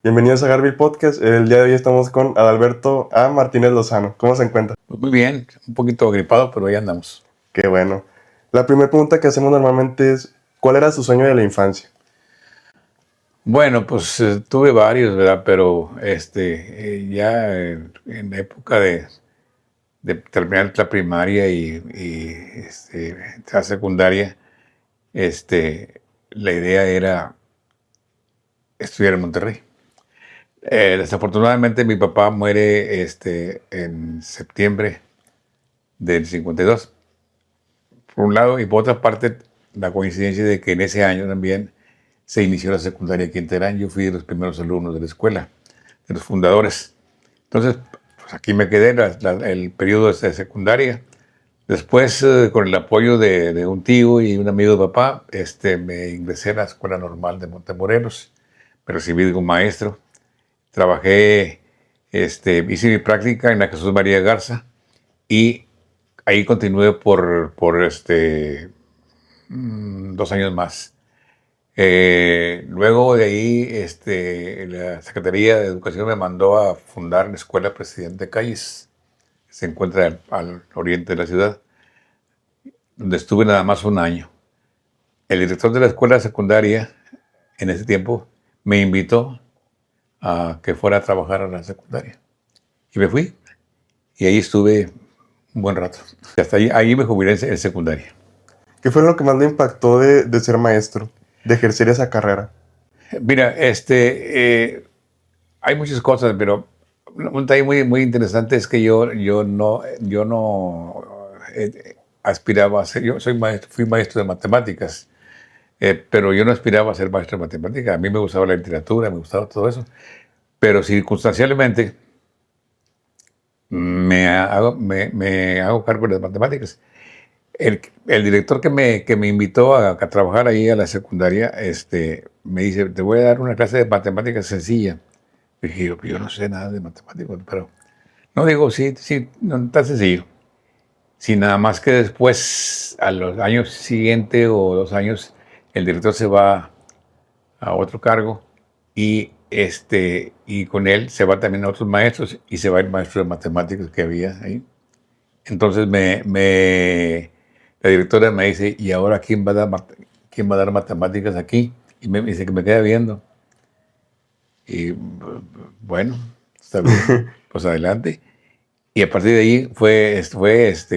Bienvenidos a Garvey Podcast. El día de hoy estamos con Adalberto A. Martínez Lozano. ¿Cómo se encuentra? Pues muy bien, un poquito gripado, pero ahí andamos. Qué bueno. La primera pregunta que hacemos normalmente es, ¿cuál era su sueño de la infancia? Bueno, pues tuve varios, ¿verdad? Pero ya en la época de terminar la primaria y la secundaria, la idea era estudiar en Monterrey. Desafortunadamente mi papá muere en septiembre del 52. Por un lado, y por otra parte, la coincidencia de que en ese año también se inició la secundaria aquí en Terán. Yo fui de los primeros alumnos de la escuela, de los fundadores. Entonces, pues aquí me quedé el periodo de secundaria. Después, con el apoyo de un tío y un amigo de papá, me ingresé a la Escuela Normal de Montemorelos. Me recibí como maestro. Trabajé, hice mi práctica en la Jesús María Garza y ahí continué por 2 años más. Luego de ahí, la Secretaría de Educación me mandó a fundar la Escuela Presidente Calles, que se encuentra al oriente de la ciudad, donde estuve nada más un año. El director de la escuela secundaria, en ese tiempo, me invitó a que fuera a trabajar a la secundaria. Y me fui, y ahí estuve un buen rato. Hasta ahí me jubilé en secundaria. ¿Qué fue lo que más le impactó de ser maestro, de ejercer esa carrera? Mira, hay muchas cosas, pero un detalle muy interesante es que yo no aspiraba a ser, yo soy maestro, fui maestro de matemáticas, pero yo no aspiraba a ser maestro de matemáticas. A mí me gustaba la literatura, me gustaba todo eso, pero circunstancialmente me hago cargo de las matemáticas. El director que me invitó a trabajar ahí a la secundaria, me dice, te voy a dar una clase de matemáticas sencilla. Y dije, yo no sé nada de matemáticas, pero no digo, sí, sí, no tan sencillo. Sí, nada más que después, a los años siguientes o 2 años, el director se va a otro cargo y con él se va también a otros maestros y se va el maestro de matemáticas que había ahí. Entonces la directora me dice, ¿y ahora quién va a dar matemáticas aquí? Y me dice que me queda viendo. Y bueno, está bien, pues adelante. Y a partir de ahí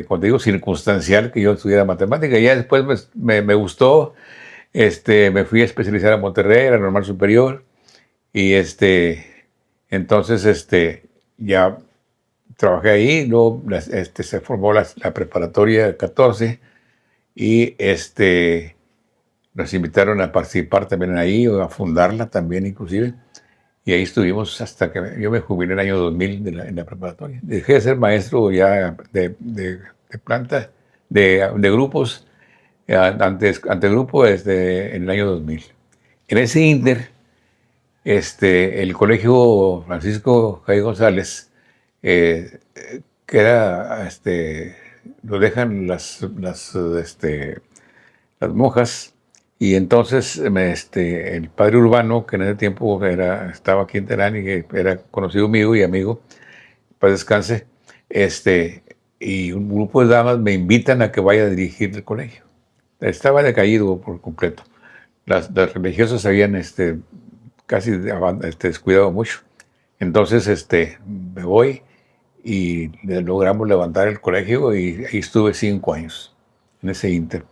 cuando digo circunstancial que yo estudiara matemática. Ya después me gustó, me fui a especializar a Monterrey, a la Normal Superior. Y entonces ya trabajé ahí, luego se formó la preparatoria 14 y nos invitaron a participar también ahí, o a fundarla también inclusive. Y ahí estuvimos hasta que yo me jubilé en el año 2000 en la preparatoria. Dejé de ser maestro ya de planta, de grupos, ante grupo en el año 2000. En ese inter, el colegio Francisco Jaime González, eh, que era, lo dejan las monjas, y entonces el padre Urbano, que en ese tiempo estaba aquí en Terán y que era conocido mío y amigo, para descanse, y un grupo de damas me invitan a que vaya a dirigir el colegio. Estaba decaído por completo. Las religiosas habían casi descuidado mucho. Entonces me voy y logramos levantar el colegio y ahí estuve 5 años en ese inter.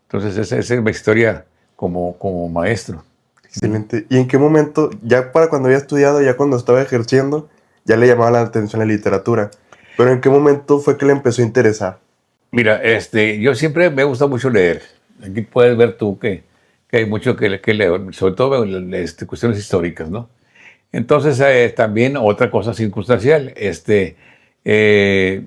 Entonces esa es mi historia como maestro. Excelente. ¿Y en qué momento, ya para cuando había estudiado, ya cuando estaba ejerciendo, ya le llamaba la atención la literatura? Pero ¿en qué momento fue que le empezó a interesar? Mira, yo siempre me gusta mucho leer. Aquí puedes ver tú que hay mucho que leo, sobre todo cuestiones históricas, ¿no? Entonces, también otra cosa circunstancial, eh,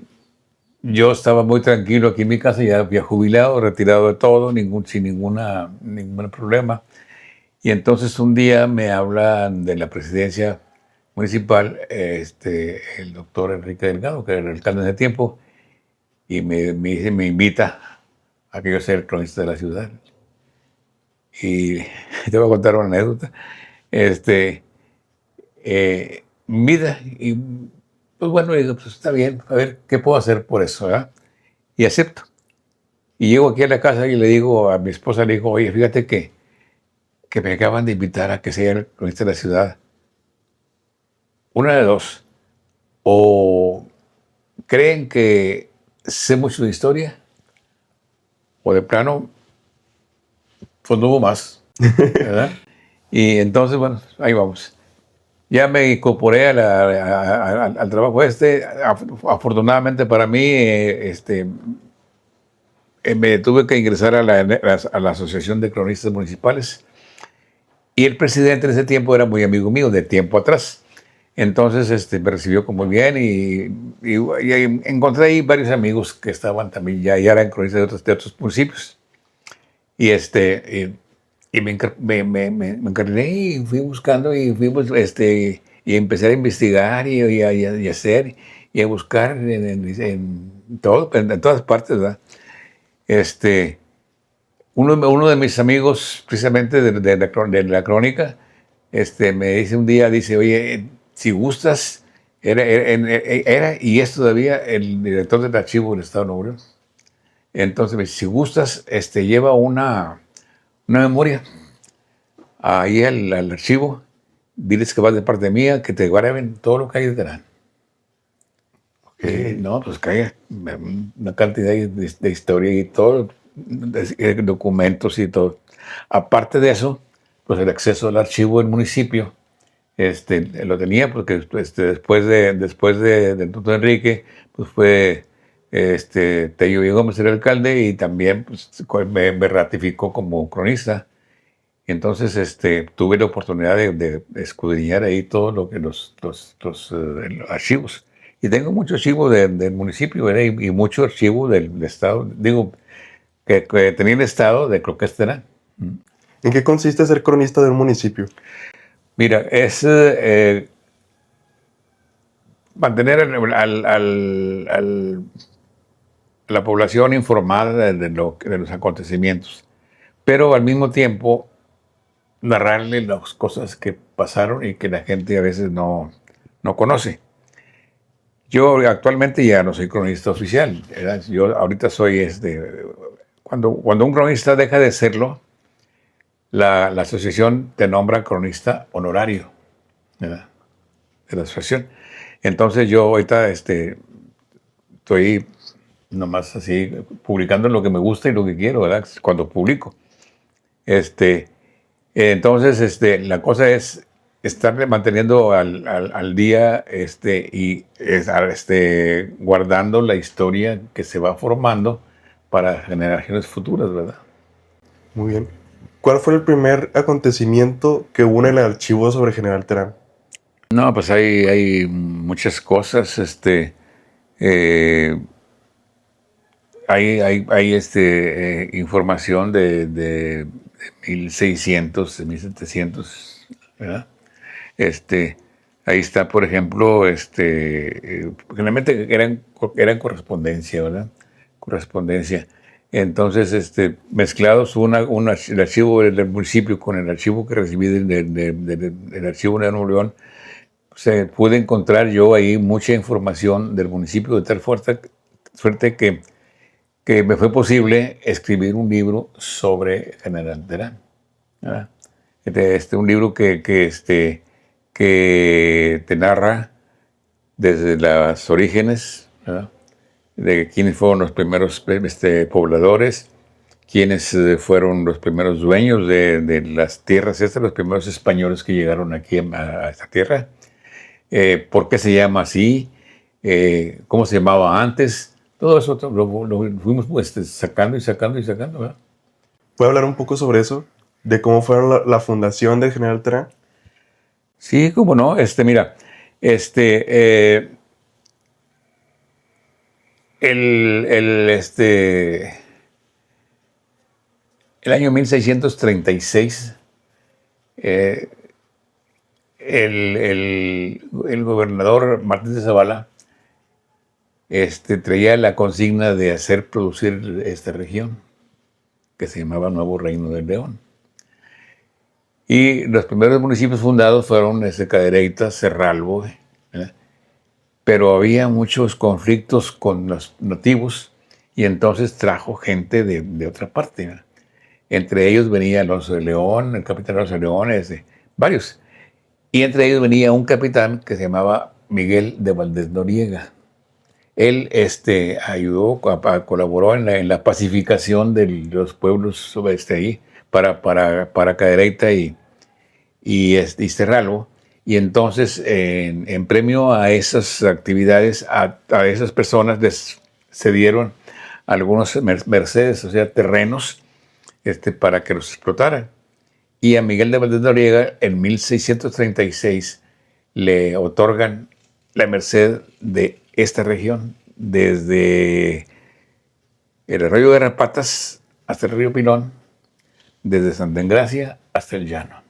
yo estaba muy tranquilo aquí en mi casa, ya había jubilado, retirado de todo, sin ningún problema. Y entonces un día me hablan de la presidencia municipal, el doctor Enrique Delgado, que era el alcalde de ese tiempo, y me invita a que yo sea el cronista de la ciudad. Y te voy a contar una anécdota. Este, vida. Y pues bueno, digo, pues está bien, a ver qué puedo hacer por eso, ¿verdad? Y acepto. Y llego aquí a la casa y le digo a mi esposa, le digo, oye, fíjate que me acaban de invitar a que sea el cronista de la ciudad. Una de dos, o creen que sé mucho de historia, o de plano, pues no hubo más, ¿verdad? Y entonces, bueno, ahí vamos. Ya me incorporé al trabajo este. Afortunadamente para mí, me tuve que ingresar a la Asociación de Cronistas Municipales y el presidente en ese tiempo era muy amigo mío de tiempo atrás. Entonces me recibió como bien y encontré ahí varios amigos que estaban también, ya eran cronistas de otros municipios. Y, y me encargué y fui buscando y fuimos, y empecé a investigar y a hacer y a buscar en todo, en todas partes, ¿verdad? Este, uno de mis amigos, precisamente de la crónica, me dice un día, dice, oye, si gustas, era y es todavía el director del archivo del Estado de Nuevo León. Entonces me dice, si gustas, lleva una memoria ahí al archivo, diles que vas de parte mía, que te graben todo lo que hay detrás. No, pues que hay una cantidad de historia y todo, documentos y todo. Aparte de eso, pues el acceso al archivo del municipio, lo tenía porque después de Tuto Enrique, pues fue Tello Villa Gómez el alcalde y también pues, me ratificó como cronista. Entonces, tuve la oportunidad de escudriñar ahí todo lo que los archivos. Y tengo mucho archivo del municipio, ¿verdad? Y mucho archivo del estado. Digo, que tenía el estado de Croquestera. ¿En qué consiste ser cronista de un municipio? Mira, es mantener la población informada de los acontecimientos, pero al mismo tiempo narrarle las cosas que pasaron y que la gente a veces no conoce. Yo actualmente ya no soy cronista oficial, ¿verdad? Yo ahorita soy cuando un cronista deja de serlo, la asociación te nombra cronista honorario, ¿verdad? De la asociación. Entonces yo ahorita estoy nomás así publicando lo que me gusta y lo que quiero, ¿verdad? Cuando publico. Entonces, la cosa es estar manteniendo al día guardando la historia que se va formando para generaciones futuras, ¿verdad? Muy bien. ¿Cuál fue el primer acontecimiento que hubo en el archivo sobre General Terán? No, pues hay muchas cosas. Eh, hay información de 1600, de 1700, ¿verdad? Este, ahí está, por ejemplo, generalmente eran correspondencia, ¿verdad? Correspondencia. Entonces, mezclados el archivo del municipio con el archivo que recibí del archivo de Nuevo León, se pude encontrar yo ahí mucha información del municipio de tal suerte que me fue posible escribir un libro sobre General Terán, ¿verdad? Un libro que te narra desde los orígenes, ¿verdad? De quiénes fueron los primeros pobladores, quiénes fueron los primeros dueños de las tierras estas, los primeros españoles que llegaron aquí a esta tierra, por qué se llama así, cómo se llamaba antes, todo eso lo fuimos sacando y sacando y sacando, ¿verdad? ¿Puede hablar un poco sobre eso? ¿De cómo fue la fundación del General Terán? Sí, cómo no. Mira, el año 1636, eh, el gobernador Martín de Zavala traía la consigna de hacer producir esta región, que se llamaba Nuevo Reino del León. Y los primeros municipios fundados fueron Cadereyta, Cerralbo, ¿verdad? Pero había muchos conflictos con los nativos y entonces trajo gente de otra parte, ¿verdad? Entre ellos venía Alonso de León, el capitán Alonso de León, varios. Y entre ellos venía un capitán que se llamaba Miguel de Valdés Noriega. Él ayudó, colaboró en la pacificación de los pueblos ahí para Cadereyta y Cerralbo. Y entonces, en premio a esas actividades, a esas personas les cedieron algunos mercedes, o sea, terrenos, para que los explotaran. Y a Miguel de Valdés Noriega, en 1636, le otorgan la merced de esta región, desde el arroyo de Garrapatas hasta el río Pilón, desde Santa Engracia hasta el llano.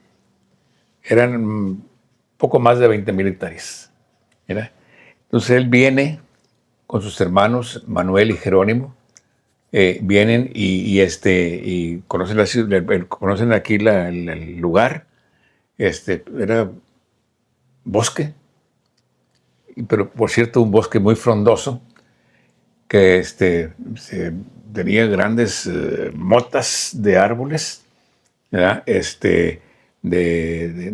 Eran poco más de 20,000 hectáreas. ¿Verdad? Entonces él viene con sus hermanos Manuel y Jerónimo, vienen y conocen, conocen aquí el lugar. Era bosque, pero por cierto un bosque muy frondoso, que tenía grandes motas de árboles, ¿verdad? De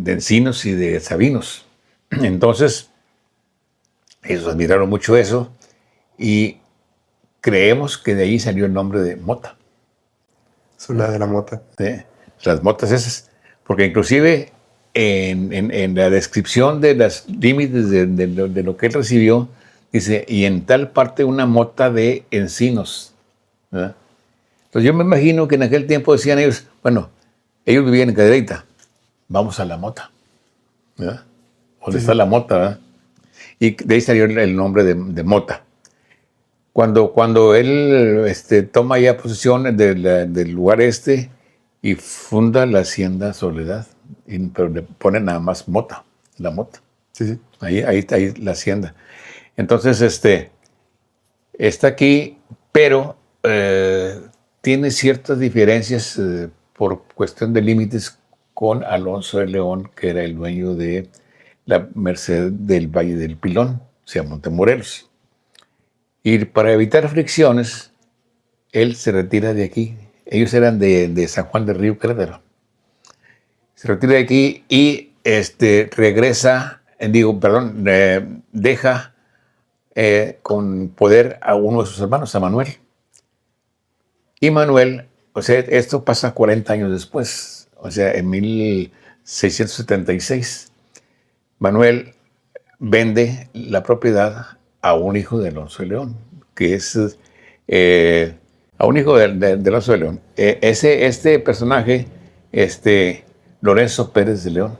encinos y de sabinos. Entonces, ellos admiraron mucho eso y creemos que de ahí salió el nombre de mota. Sula de la Mota. ¿Sí? Las motas esas, porque inclusive en la descripción de los límites de lo que él recibió, dice, y en tal parte una mota de encinos, ¿verdad? Entonces yo me imagino que en aquel tiempo decían ellos, bueno, ellos vivían en Cadereyta, vamos a la mota, ¿verdad? ¿Dónde está la mota? ¿Verdad? Y de ahí salió el nombre de mota. Cuando él toma ya posesión del lugar y funda la hacienda Soledad, pero le pone nada más mota, la mota. Sí, sí. Ahí está ahí la hacienda. Entonces, está aquí, pero tiene ciertas diferencias por cuestión de límites con Alonso de León, que era el dueño de la merced del Valle del Pilón, o sea, Montemorelos. Y para evitar fricciones, él se retira de aquí. Ellos eran de San Juan del Río Querétaro. Se retira de aquí y regresa, deja con poder a uno de sus hermanos, a Manuel. Y Manuel, o sea, esto pasa 40 años después, o sea, en 1676. Manuel vende la propiedad a un hijo de Alonso de León, que es a un hijo de Alonso de León. Este personaje, Lorenzo Pérez de León.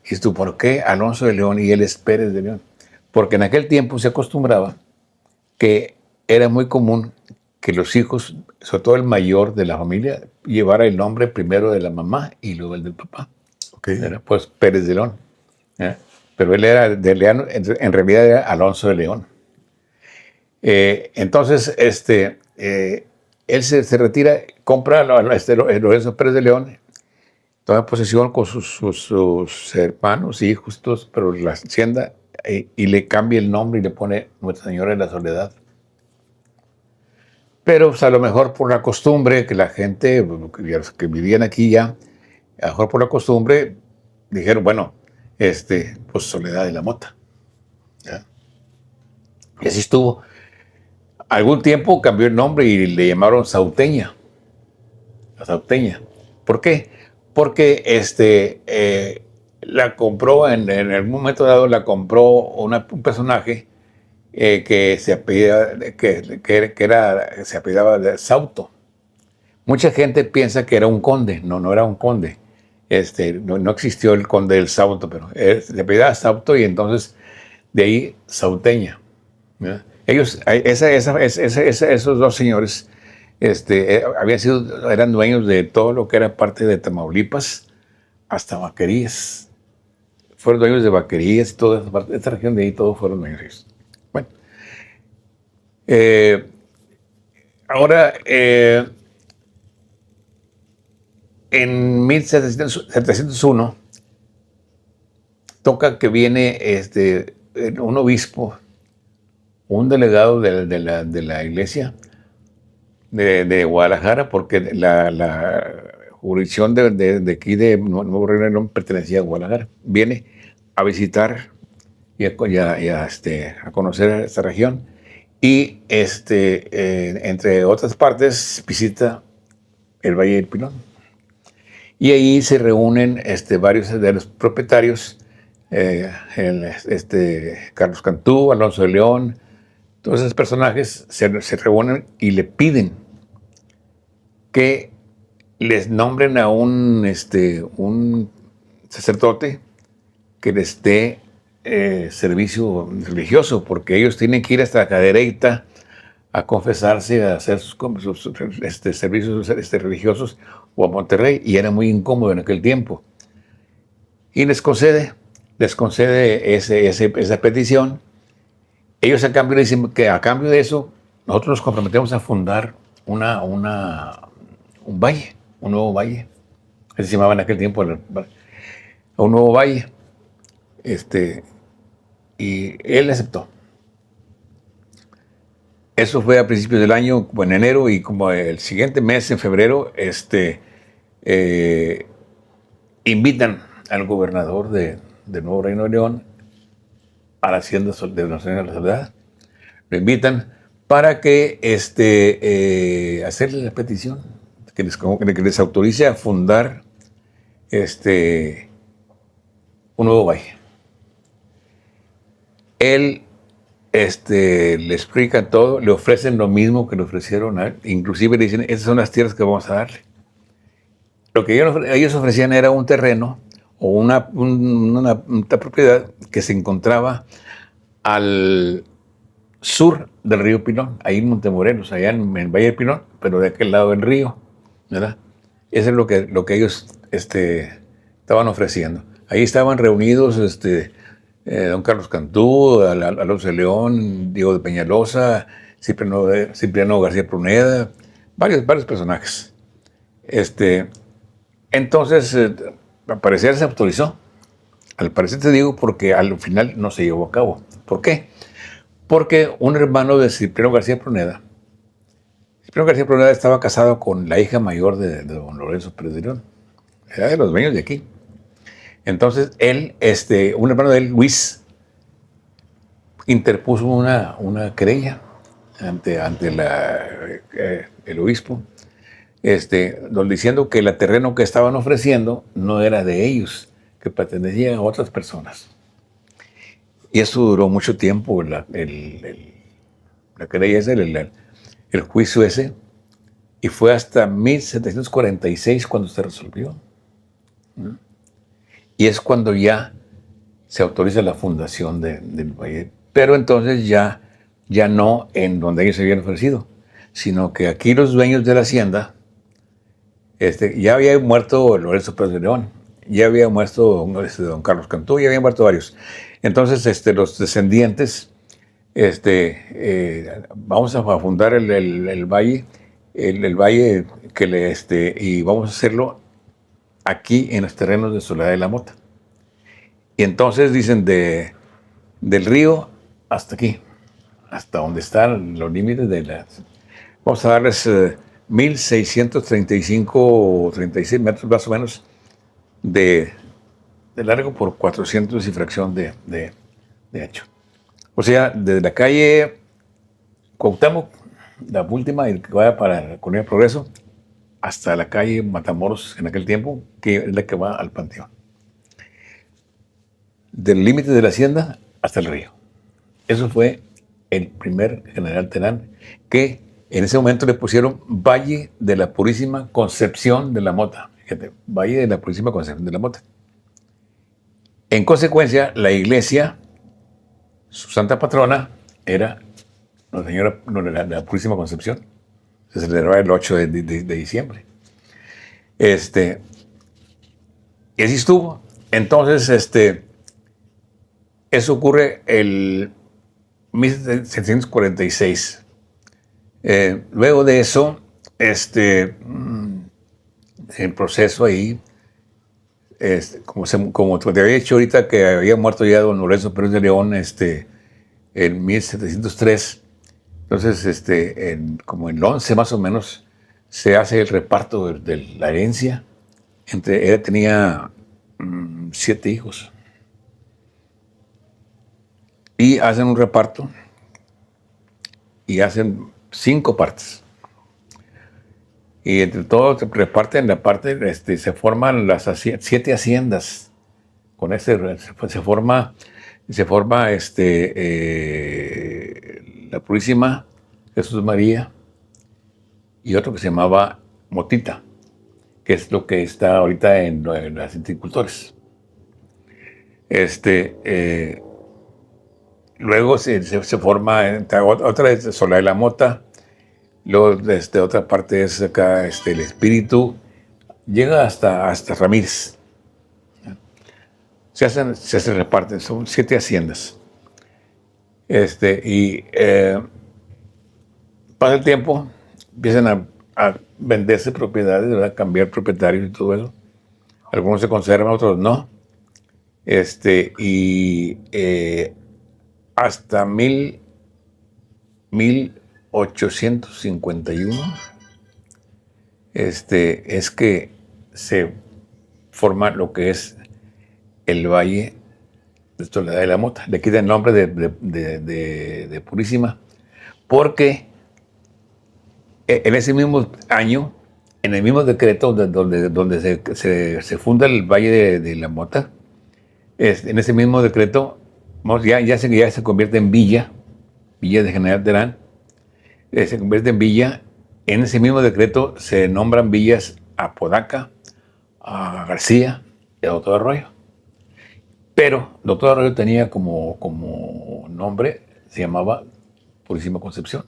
Y dices tú, ¿por qué Alonso de León y él es Pérez de León? Porque en aquel tiempo se acostumbraba que era muy común que los hijos, sobre todo el mayor de la familia, llevara el nombre primero de la mamá y luego el del papá. Okay. Era pues Pérez de León. Pero él era de León, en realidad era Alonso de León. Entonces, él se retira, compra Lorenzo Pérez de León, toma posesión con sus hermanos y hijos, todos, pero la hacienda, y le cambia el nombre y le pone Nuestra Señora de la Soledad. Pero pues, a lo mejor por la costumbre, que la gente que vivían aquí ya, a lo mejor por la costumbre, dijeron, bueno, pues Soledad de la Mota. ¿Ya? Y así estuvo. Algún tiempo cambió el nombre y le llamaron Sauteña. La Sauteña. ¿Por qué? Porque la compró, en algún momento dado, la compró un personaje que se apellidaba de Sauto. Mucha gente piensa que era un conde. No era un conde. No existió el conde del Sauto, pero se apellidaba Sauto y entonces de ahí Sauteña. ¿Verdad? Ellos, esos dos señores, eran dueños de todo lo que era parte de Tamaulipas, hasta vaquerías. Fueron dueños de vaquerías y toda esta región de ahí, todos fueron dueños. Bueno, ahora, en 1701 toca que viene un obispo, un delegado de la iglesia de Guadalajara, porque la jurisdicción de aquí de Nuevo Reino de León pertenecía a Guadalajara. Viene a visitar y a conocer esta región. Y entre otras partes visita el Valle del Pilón. Y ahí se reúnen varios de los propietarios, Carlos Cantú, Alonso de León, todos esos personajes se reúnen y le piden que les nombren a un sacerdote que les dé servicio religioso, porque ellos tienen que ir hasta Cadereyta a confesarse, a hacer sus servicios religiosos, o a Monterrey, y era muy incómodo en aquel tiempo. Y les concede esa petición. Ellos a cambio le dicen que a cambio de eso, nosotros nos comprometemos a fundar un valle, un nuevo valle. Así se llamaba en aquel tiempo, un nuevo valle. Y él aceptó. Eso fue a principios del año, en enero, y como el siguiente mes, en febrero, invitan al gobernador de Nuevo Reino de León a la hacienda de Nuestra Señora de la Soledad. Lo invitan para que hacerle la petición, que les autorice a fundar un nuevo valle. Él le explica todo, le ofrecen lo mismo que le ofrecieron a él, inclusive le dicen, esas son las tierras que vamos a darle. Lo que ellos ofrecían era un terreno o una propiedad que se encontraba al sur del río Pilón, ahí en Montemorelos, allá en el Valle del Pilón, pero de aquel lado del río, ¿verdad? Eso es lo que ellos estaban ofreciendo. Ahí estaban reunidos don Carlos Cantú, Alonso de León, Diego de Peñalosa, Cipriano García Pruneda, varios personajes. Entonces, al parecer se autorizó. Al parecer te digo porque al final no se llevó a cabo. ¿Por qué? Porque un hermano de Cipriano García Pruneda estaba casado con la hija mayor de don Lorenzo Pérez de León. Era de los dueños de aquí. Entonces, él, un hermano de él, Luis, interpuso una querella ante el obispo, diciendo que el terreno que estaban ofreciendo no era de ellos, que pertenecía a otras personas. Y eso duró mucho tiempo, la querella esa, el juicio ese, y fue hasta 1746 cuando se resolvió. Y es cuando ya se autoriza la fundación del valle. Pero entonces ya no en donde ellos se habían ofrecido, sino que aquí los dueños de la hacienda, ya había muerto Lorenzo Pérez de León, ya había muerto don Carlos Cantú, ya habían muerto varios. Entonces los descendientes, vamos a fundar el valle, el valle y vamos a hacerlo aquí en los terrenos de Soledad de la Mota. Y entonces dicen del río hasta aquí, hasta donde están los límites vamos a darles 1,635 o 36 metros más o menos de largo por 400 y fracción de ancho. O sea, desde la calle Cuauhtémoc, la última, y que vaya para la Colonia Progreso, hasta la calle Matamoros en aquel tiempo, que es la que va al Panteón. Del límite de la hacienda hasta el río. Eso fue el primer general Terán, que en ese momento le pusieron Valle de la Purísima Concepción de la Mota. Fíjate, Valle de la Purísima Concepción de la Mota. En consecuencia, la iglesia, su santa patrona, era Nuestra Señora de la Purísima Concepción. Se celebraba el 8 de diciembre. Y así estuvo. Entonces, eso ocurre el 1746. Luego de eso, el proceso ahí, como te había dicho ahorita que había muerto ya don Lorenzo Pérez de León en 1703, entonces como en el 11 más o menos se hace el reparto de la herencia. Él tenía 7 hijos y hacen un reparto y hacen 5 partes. Y entre todos se reparten la parte, se forman las 7 haciendas. Con se forma la Purísima Jesús María y otro que se llamaba Motita, que es lo que está ahorita en las Viticultores. Luego se forma otra es Sola de la Mota. Luego, otra parte es acá, el Espíritu. Llega hasta Ramírez. Se reparten, son 7 haciendas. Pasa el tiempo, empiezan a venderse propiedades, ¿verdad? A cambiar propietarios y todo eso. Algunos se conservan, otros no. Hasta 1851 es que se forma lo que es el Valle de Soledad de la Mota. Le quita el nombre de Purísima, porque en ese mismo año, en el mismo decreto donde se funda el Valle de la Mota, en ese mismo decreto ya se convierte en Villa de General Terán, se convierte en Villa. En ese mismo decreto se nombran villas a Podaca, a García y a Doctor Arroyo. Pero Doctor Arroyo tenía como nombre, se llamaba Purísima Concepción.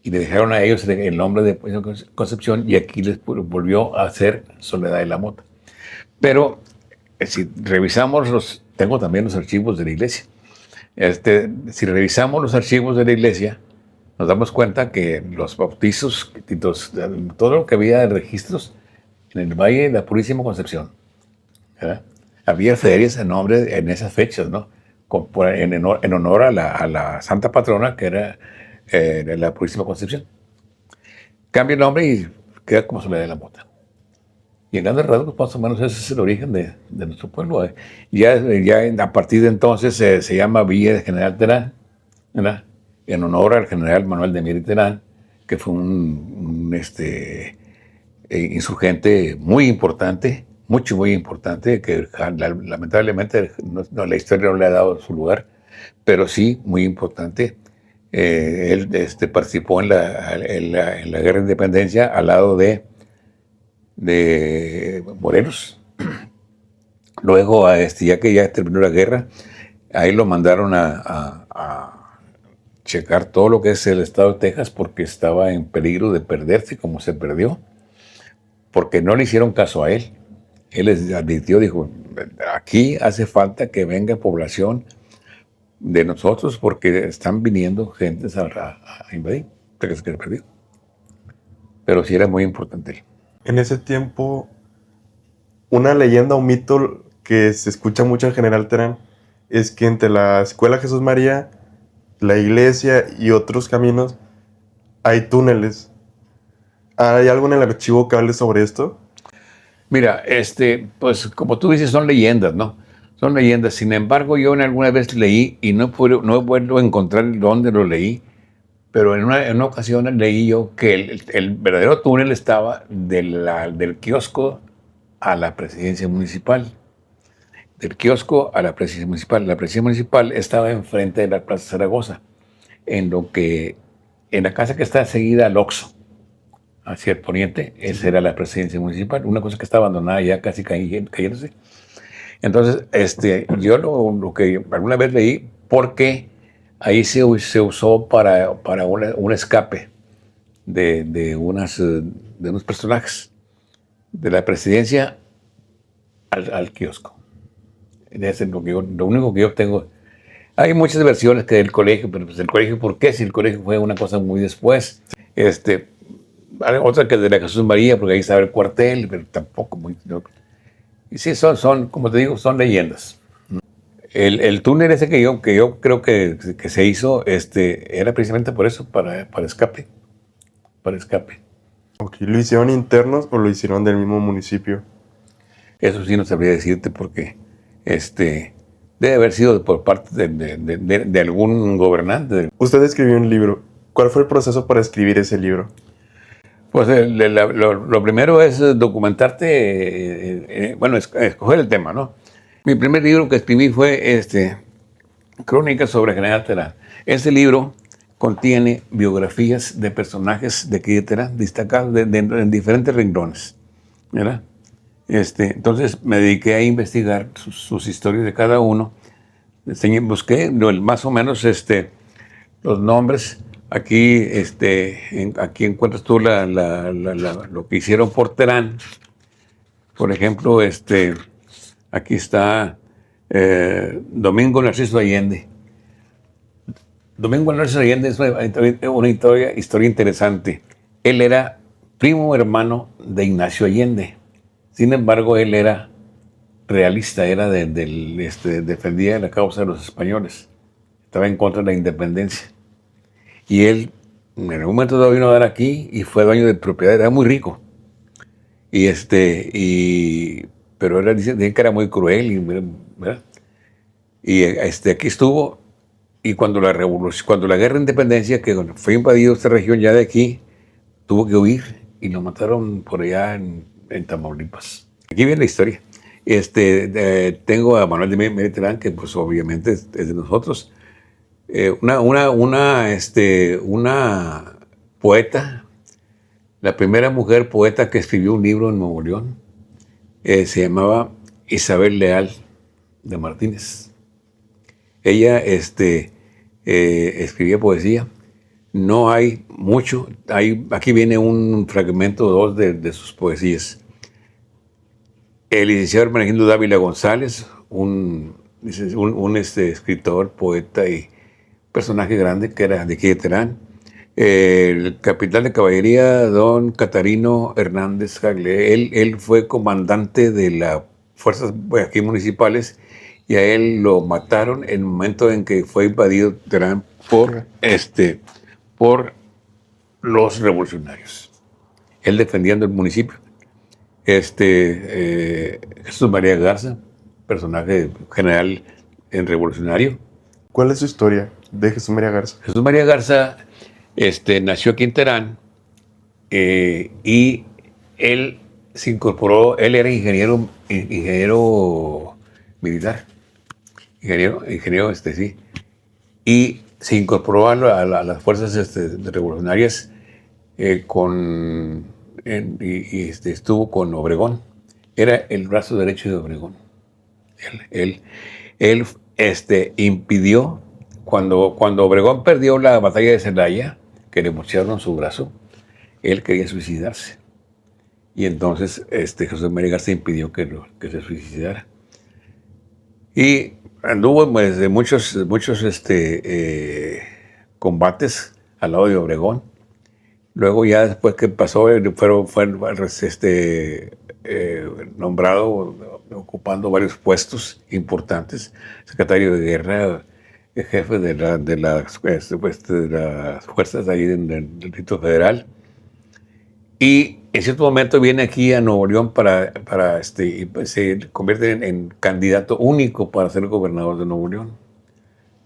Y le dejaron a ellos el nombre de Purísima Concepción y aquí les volvió a ser Soledad de la Mota. Pero si revisamos tengo también los archivos de la iglesia. Si revisamos los archivos de la iglesia, nos damos cuenta que los bautizos, todo lo que había de registros en el Valle de la Purísima Concepción, ¿verdad? Había ferias en esas fechas, ¿no? En honor a la santa patrona que era la Purísima Concepción. Cambia el nombre y queda como Soledad de la Mota. Y en grandes rasgos, más o menos, ese es el origen de nuestro pueblo. Ya a partir de entonces se llama Villa de General Terán, ¿verdad? En honor al general Manuel de Mier y Terán, que fue un insurgente muy importante, muy importante, que lamentablemente la historia no le ha dado su lugar, pero sí muy importante. Él participó en la Guerra de Independencia al lado de Morelos. Luego, ya que ya terminó la guerra, ahí lo mandaron a checar todo lo que es el estado de Texas porque estaba en peligro de perderse como se perdió, porque no le hicieron caso a él. Él les advirtió, dijo, aquí hace falta que venga población de nosotros porque están viniendo gentes a invadir, que se perdió. Pero sí era muy importante él. En ese tiempo, una leyenda o mito que se escucha mucho en General Terán es que entre la Escuela Jesús María, la iglesia y otros caminos hay túneles. ¿Hay algo en el archivo que hable sobre esto? Mira, pues como tú dices, son leyendas, ¿no? Son leyendas. Sin embargo, yo alguna vez leí y no he vuelto a encontrar dónde lo leí, pero en una ocasión leí yo que el verdadero túnel estaba del kiosco a la presidencia municipal. Del kiosco a la presidencia municipal. La presidencia municipal estaba enfrente de la Plaza Zaragoza, en la casa que está seguida al Oxxo, hacia el poniente. Esa era la presidencia municipal, una cosa que está abandonada ya casi cayéndose. Entonces, yo lo que alguna vez leí, porque ahí se usó para un escape de unos personajes de la presidencia al kiosco. Es lo único que yo tengo. Hay muchas versiones que del colegio, pero pues el colegio, ¿por qué? Si el colegio fue una cosa muy después. Hay otra que es de la Jesús María, porque ahí estaba el cuartel, pero tampoco muy... ¿no? Y sí, como te digo, son leyendas. El túnel ese que yo creo que se hizo, era precisamente por eso, para escape. Para escape. Ok, ¿lo hicieron internos o lo hicieron del mismo municipio? Eso sí no sabría decirte porque debe haber sido por parte de algún gobernante. Usted escribió un libro. ¿Cuál fue el proceso para escribir ese libro? Pues lo primero es documentarte, bueno, escoger el tema, ¿no? Mi primer libro que escribí fue Crónicas sobre General Terán. Este libro contiene biografías de personajes de aquí de Terán, destacados en diferentes renglones, ¿verdad? Entonces me dediqué a investigar sus historias de cada uno. Busqué más o menos los nombres. Aquí, aquí encuentras tú lo que hicieron por Terán. Por ejemplo, aquí está Domingo Narciso Allende. Domingo Narciso Allende es una historia interesante. Él era primo hermano de Ignacio Allende. Sin embargo, él era realista, defendía la causa de los españoles. Estaba en contra de la independencia. Y él, en algún momento dado, vino a dar aquí y fue dueño de propiedad, era muy rico. Pero él dicen que era muy cruel, ¿verdad? Y aquí estuvo, y cuando la guerra de independencia, que fue invadido esta región ya de aquí, tuvo que huir y lo mataron por allá en Tamaulipas. Aquí viene la historia. Tengo a Manuel de Mediterrán, que pues obviamente es de nosotros. Una poeta, la primera mujer poeta que escribió un libro en Nuevo León, se llamaba Isabel Leal de Martínez. Ella escribía poesía. No hay mucho, aquí viene un fragmento o dos de sus poesías. El licenciado Hermenegildo Dávila González, un escritor, poeta y personaje grande que era de aquí de Terán. El capitán de caballería, don Catarino Hernández Jagle, él fue comandante de las fuerzas aquí municipales y a él lo mataron en el momento en que fue invadido Terán por los revolucionarios. Él defendiendo el municipio. Jesús María Garza, personaje general en revolucionario. ¿Cuál es su historia de Jesús María Garza? Jesús María Garza nació aquí en Terán y él se incorporó, él era ingeniero militar, ingeniero, sí, y se incorporó a las fuerzas revolucionarias estuvo con Obregón. Era el brazo derecho de Obregón. Él impidió, cuando Obregón perdió la batalla de Celaya, que le mocharon su brazo, él quería suicidarse. Y entonces José María Garza impidió que se suicidara. Y anduvo de muchos combates al lado de Obregón. Luego ya después que pasó, fue nombrado ocupando varios puestos importantes, secretario de guerra, jefe de las fuerzas ahí del Distrito Federal. Y en cierto momento viene aquí a Nuevo León y pues, se convierte en candidato único para ser gobernador de Nuevo León.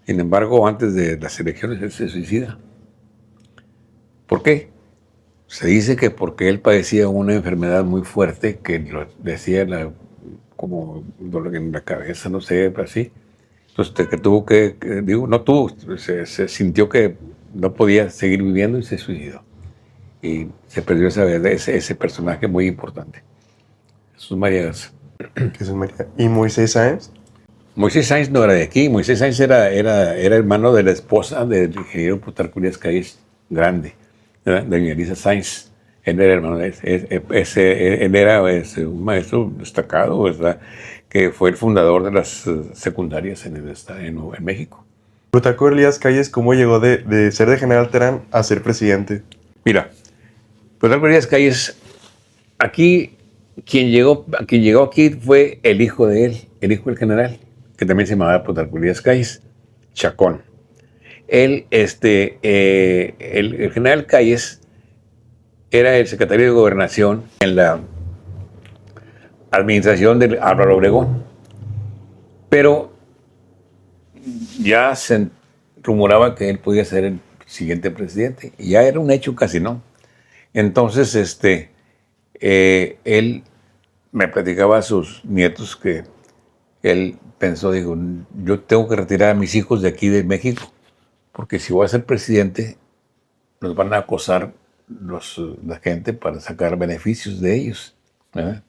Sin embargo, antes de las elecciones, él se suicida. ¿Por qué? Se dice que porque él padecía una enfermedad muy fuerte que lo decía como dolor en la cabeza, no sé, así. Entonces, se sintió que no podía seguir viviendo y se suicidó. Y se perdió ese personaje muy importante. Jesús María Garza. Jesús María. ¿Y Moisés Sáenz? Moisés Sáenz no era de aquí. Moisés Sáenz era hermano de la esposa del ingeniero Plutarco Elías Calles Grande, doña Elisa Sáenz. Él era hermano de él era un maestro destacado, ¿verdad? Que fue el fundador de las secundarias en México. Plutarco Elías Calles, ¿cómo llegó de ser de General Terán a ser presidente? Mira, Pues Álvaro Díaz Calles, aquí, quien llegó aquí fue el hijo de él, el hijo del general, que también se llamaba Plutarco Díaz Calles, Chacón. Él, el general Calles era el secretario de Gobernación en la administración de Álvaro Obregón, pero ya se rumoraba que él podía ser el siguiente presidente, y ya era un hecho casi, ¿no? Entonces, él me platicaba a sus nietos que él pensó, dijo, yo tengo que retirar a mis hijos de aquí de México, porque si voy a ser presidente, nos van a acosar la gente para sacar beneficios de ellos, ¿verdad?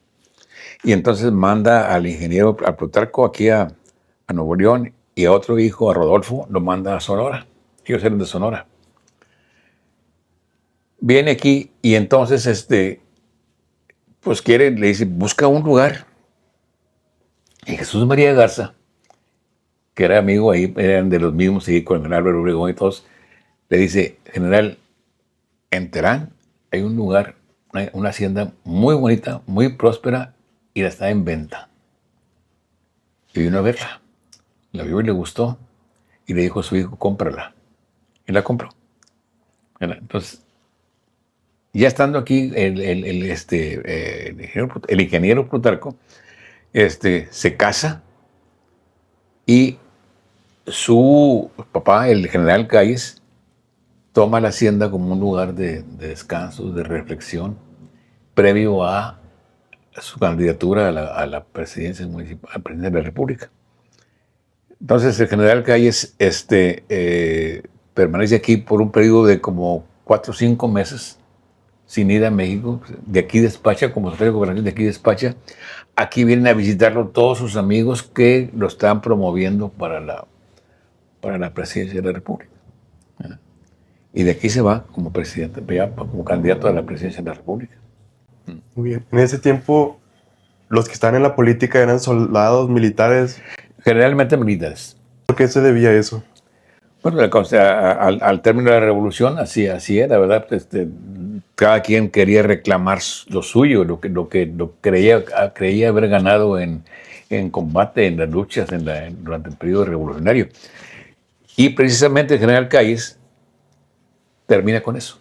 Y entonces manda al ingeniero, a Plutarco, aquí a Nuevo León, y a otro hijo, a Rodolfo, lo manda a Sonora. Ellos eran de Sonora. Viene aquí y entonces, pues le dice, busca un lugar. Y Jesús María Garza, que era amigo ahí, eran de los mismos, y con el Álvaro Obregón y todos, le dice, general, en Terán hay un lugar, una hacienda muy bonita, muy próspera, y la está en venta. Y vino a verla. La vio y le gustó, y le dijo a su hijo, cómprala. Y la compró. Entonces, ya estando aquí, el ingeniero Plutarco, se casa, y su papá, el general Calles, toma la hacienda como un lugar de descanso, de reflexión, previo a su candidatura a la presidencia municipal, a la presidencia de la República. Entonces el general Calles permanece aquí por un periodo de como 4 o 5 meses, sin ir a México. De aquí despacha, como secretario de Gobernación, de aquí despacha. Aquí vienen a visitarlo todos sus amigos que lo están promoviendo para la presidencia de la República. Y de aquí se va como presidente, ya como candidato a la presidencia de la República. Muy bien. En ese tiempo, los que estaban en la política eran soldados, militares. Generalmente militares. ¿Por qué se debía a eso? Bueno, al término de la revolución, así era, ¿verdad? Cada quien quería reclamar lo suyo, lo que creía haber ganado en combate, en las luchas, durante el periodo revolucionario. Y precisamente el general Calles termina con eso,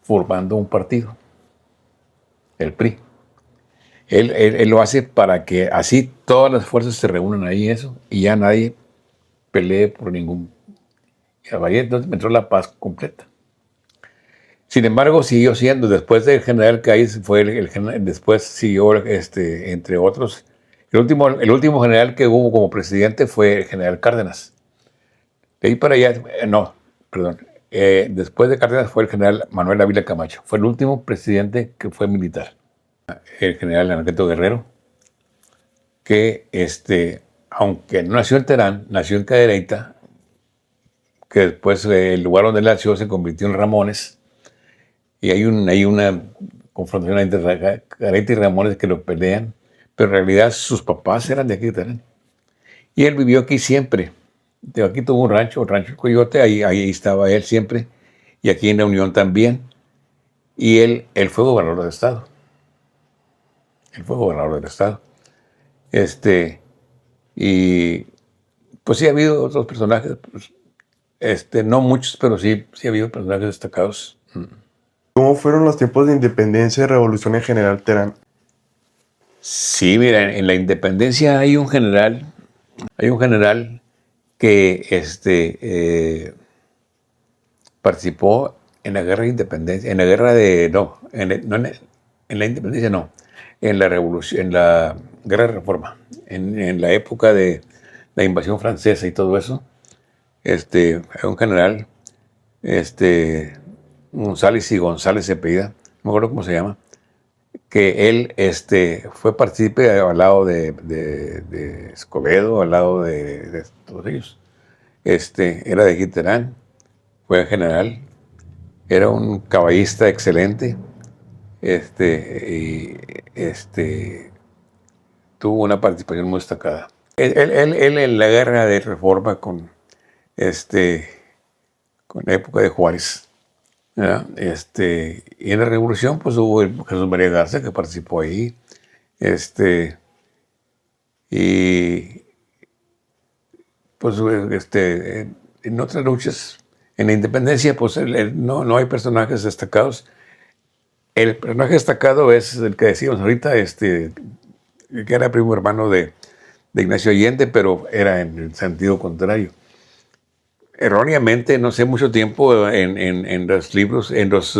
formando un partido, el PRI. Él lo hace para que así todas las fuerzas se reúnan ahí, eso, y ya nadie pelee por ningún. Ahí entonces entró la paz completa. Sin embargo, siguió siendo, después del general Calles, después siguió, entre otros, el último general que hubo como presidente fue el general Cárdenas. De ahí para allá, no, perdón, después de Cárdenas fue el general Manuel Ávila Camacho. Fue el último presidente que fue militar. El general Anaqueto Guerrero, que aunque no nació en Terán, nació en Cadereyta, que después el lugar donde nació se convirtió en Ramones, y hay una confrontación entre Cadereyta y Ramones que lo pelean, pero en realidad sus papás eran de aquí de Terán. Y él vivió aquí siempre. Aquí tuvo un rancho, el Rancho Coyote, ahí estaba él siempre, y aquí en la Unión también. Y él fue gobernador del Estado. Él fue gobernador del Estado. Y pues sí ha habido otros personajes, pues, no muchos, pero sí ha habido personajes destacados. ¿Cómo fueron los tiempos de independencia y revolución en general, Terán? Sí, mira, en la independencia hay un general que participó en la guerra de independencia, en la guerra de, no, en la independencia no, en la revolución, en la guerra de reforma, en la época de la invasión francesa y todo eso. Hay un general, González y González se apellida, no me acuerdo cómo se llama, que él fue partícipe al lado de Escobedo, al lado de todos ellos. Era de Giterán, fue general, era un caballista excelente, y tuvo una participación muy destacada. Él en la guerra de reforma con la época de Juárez, ¿verdad? Y en la revolución, pues hubo el Jesús María Garza que participó ahí. Este, y pues en otras luchas, en la independencia, pues no hay personajes destacados. El personaje destacado es el que decíamos ahorita, que era primo hermano de Ignacio Allende, pero era en el sentido contrario. Erróneamente, no sé, mucho tiempo en los libros, en los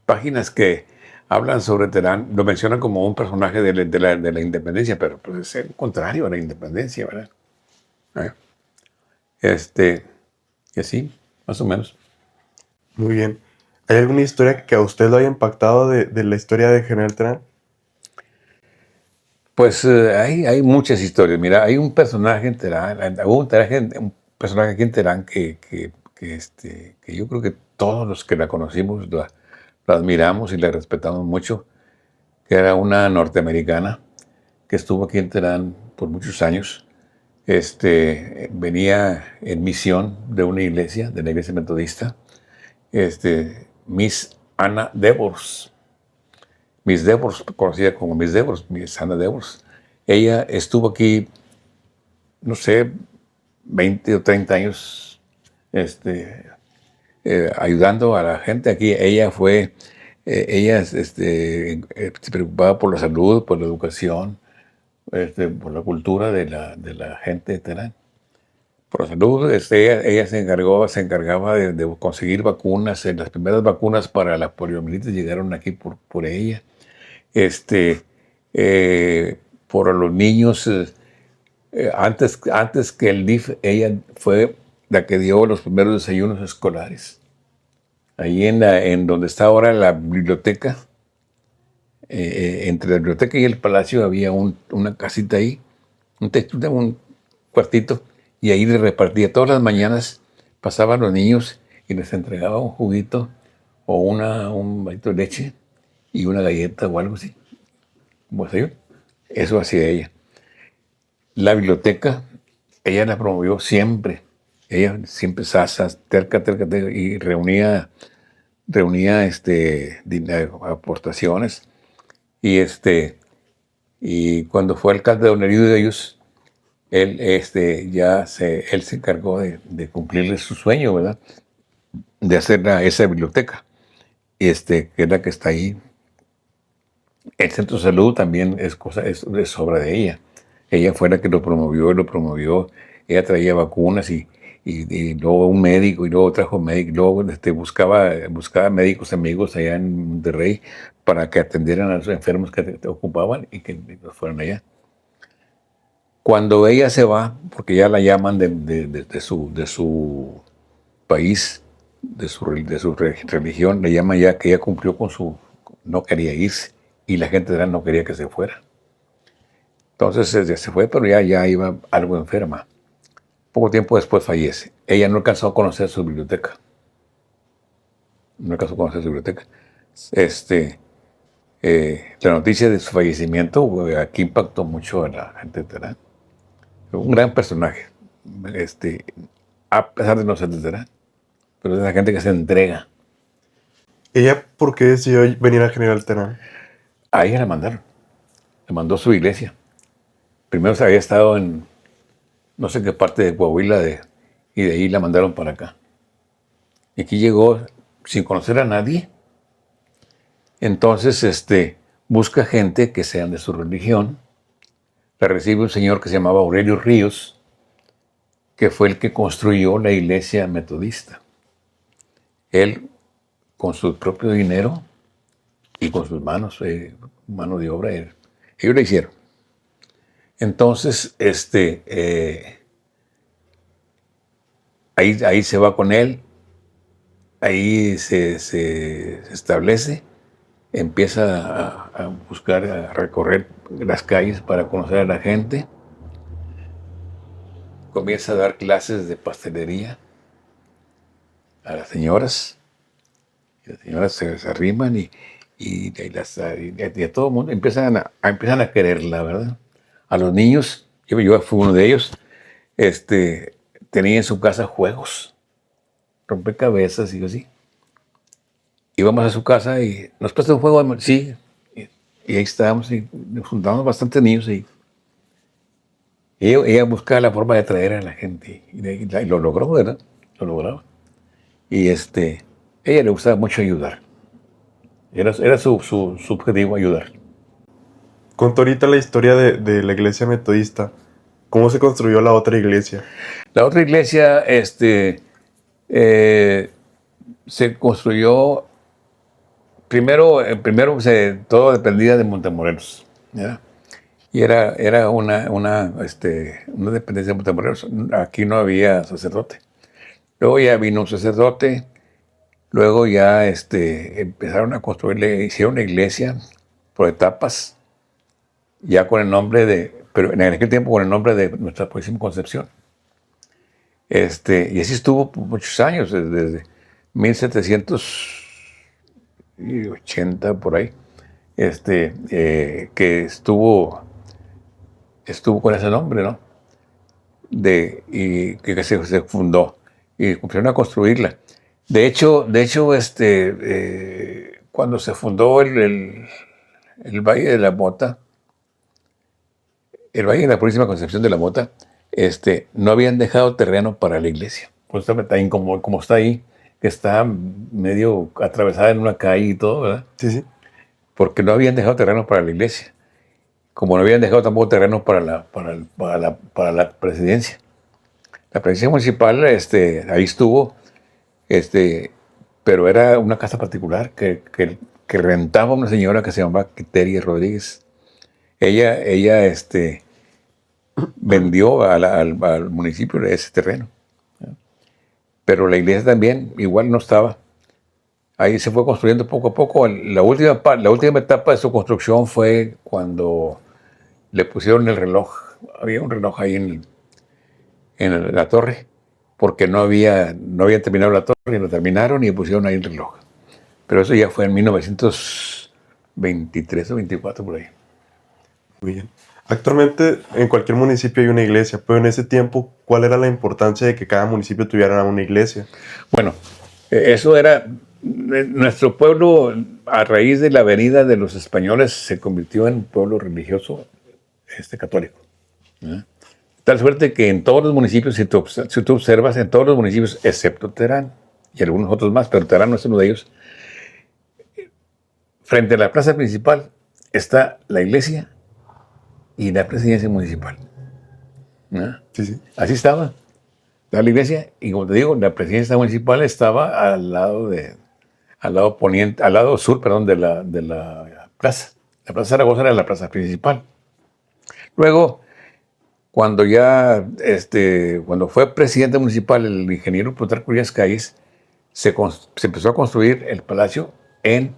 páginas que hablan sobre Terán, lo mencionan como un personaje de la independencia, pero pues es el contrario a la independencia, ¿verdad? Eh, Este, y así, más o menos. Muy bien. ¿Hay alguna historia que a usted lo haya impactado de la historia de General Terán? Pues hay muchas historias. Mira, hay un personaje en Terán, hubo un personaje aquí en Terán que yo creo que todos los que la conocimos la admiramos y la respetamos mucho, que era una norteamericana que estuvo aquí en Terán por muchos años. Venía en misión de una iglesia, de la iglesia metodista, Miss Anna Devors. Miss Devors, conocida como Miss Devors, Miss Anna Devors. Ella estuvo aquí, no sé, 20 o 30 años ayudando a la gente aquí. Ella se preocupaba por la salud, por la educación, por la cultura de la gente de Terán. Por la salud, ella se encargaba de conseguir vacunas. Las primeras vacunas para la poliomielitis llegaron aquí por ella. Este, por los niños, antes que el DIF, ella fue la que dio los primeros desayunos escolares. Ahí en donde está ahora la biblioteca, entre la biblioteca y el palacio había una casita ahí, un cuartito, y ahí le repartía todas las mañanas, pasaban los niños y les entregaba un juguito o un vasito de leche y una galleta o algo así, como desayuno. Eso hacía ella. La biblioteca, ella la promovió siempre. Ella siempre sasas, terca, y reunía aportaciones. Y y cuando fue alcalde de Don Herido de ellos, él se encargó de cumplirle su sueño, ¿verdad? De hacer esa biblioteca, que es la que está ahí. El centro de salud también es obra de ella. Ella fue la que lo promovió. Ella traía vacunas y luego un médico, y luego trajo médico, y luego buscaba médicos amigos allá en Monterrey para que atendieran a los enfermos que te ocupaban y que los fueran allá. Cuando ella se va, porque ya la llaman de su país, de su religión, le llaman ya que ella cumplió con no quería irse, y la gente de él no quería que se fuera. Entonces ya se fue, pero ya iba algo enferma. Poco tiempo después fallece. Ella no alcanzó a conocer su biblioteca. No alcanzó a conocer su biblioteca. La noticia de su fallecimiento aquí impactó mucho a la gente de Terán. Un gran personaje, a pesar de no ser de Terán, pero es la gente que se entrega. ¿Ella por qué decidió venir a General Terán? A ella la mandaron. Le mandó su iglesia. Primero se había estado en no sé qué parte de Coahuila y de ahí la mandaron para acá. Y aquí llegó sin conocer a nadie. Entonces, busca gente que sean de su religión. La recibe un señor que se llamaba Aurelio Ríos, que fue el que construyó la iglesia metodista. Él, con su propio dinero y con sus manos, mano de obra, ellos lo hicieron. Entonces, ahí se va con él, ahí se establece, empieza a buscar, a recorrer las calles para conocer a la gente, comienza a dar clases de pastelería a las señoras, y las señoras se arriman y a todo el mundo empiezan a quererla, ¿verdad? A los niños, yo fui uno de ellos, tenía en su casa juegos. rompecabezas y así. Íbamos a su casa y nos presta un juego, sí, y ahí estábamos y nos juntamos bastantes niños y ella buscaba la forma de atraer a la gente y lo logró, ¿verdad? Lo lograba. Y ella le gustaba mucho ayudar. Era su objetivo, ayudar. Contó ahorita la historia de la iglesia metodista. ¿Cómo se construyó la otra iglesia? La otra iglesia se construyó, primero todo dependía de Montemorelos, ¿ya? Y era una dependencia de Montemorelos. Aquí no había sacerdote. Luego ya vino un sacerdote. Luego ya empezaron a construirle, hicieron una iglesia por etapas, ya con el nombre pero en aquel tiempo con el nombre de Nuestra Purísima Concepción. Y así estuvo por muchos años, desde 1780 por ahí, que estuvo con ese nombre, ¿no? Y que se fundó y empezaron a construirla. De hecho, cuando se fundó el Valle de la Mota, el Valle de la Purísima Concepción de la Mota, no habían dejado terreno para la iglesia. Justamente ahí, como está ahí, que está medio atravesada en una calle y todo, ¿verdad? Sí, sí. Porque no habían dejado terreno para la iglesia. Como no habían dejado tampoco terreno para la presidencia. La presidencia municipal, ahí estuvo, pero era una casa particular que rentaba una señora que se llamaba Quiteria Rodríguez. Ella vendió al municipio ese terreno. Pero la iglesia también igual no estaba. Ahí se fue construyendo poco a poco. La última etapa de su construcción fue cuando le pusieron el reloj. Había un reloj ahí en la torre, porque no habían terminado la torre y lo terminaron y pusieron ahí el reloj. Pero eso ya fue en 1923 o 24 por ahí. Muy bien. Actualmente en cualquier municipio hay una iglesia, pero en ese tiempo, ¿cuál era la importancia de que cada municipio tuviera una iglesia? Bueno, eso era nuestro pueblo, a raíz de la venida de los españoles, se convirtió en un pueblo religioso católico. Tal suerte que en todos los municipios, si tú observas, en todos los municipios, excepto Terán y algunos otros más, pero Terán no es uno de ellos, frente a la plaza principal está la iglesia y la presidencia municipal. Sí, sí. Así estaba la iglesia, y como te digo, la presidencia municipal estaba al lado poniente, al lado sur, perdón, de la plaza. La plaza Zaragoza era la plaza principal. Luego, cuando fue presidente municipal el ingeniero Plutarco Elías Calles, se empezó a construir el palacio en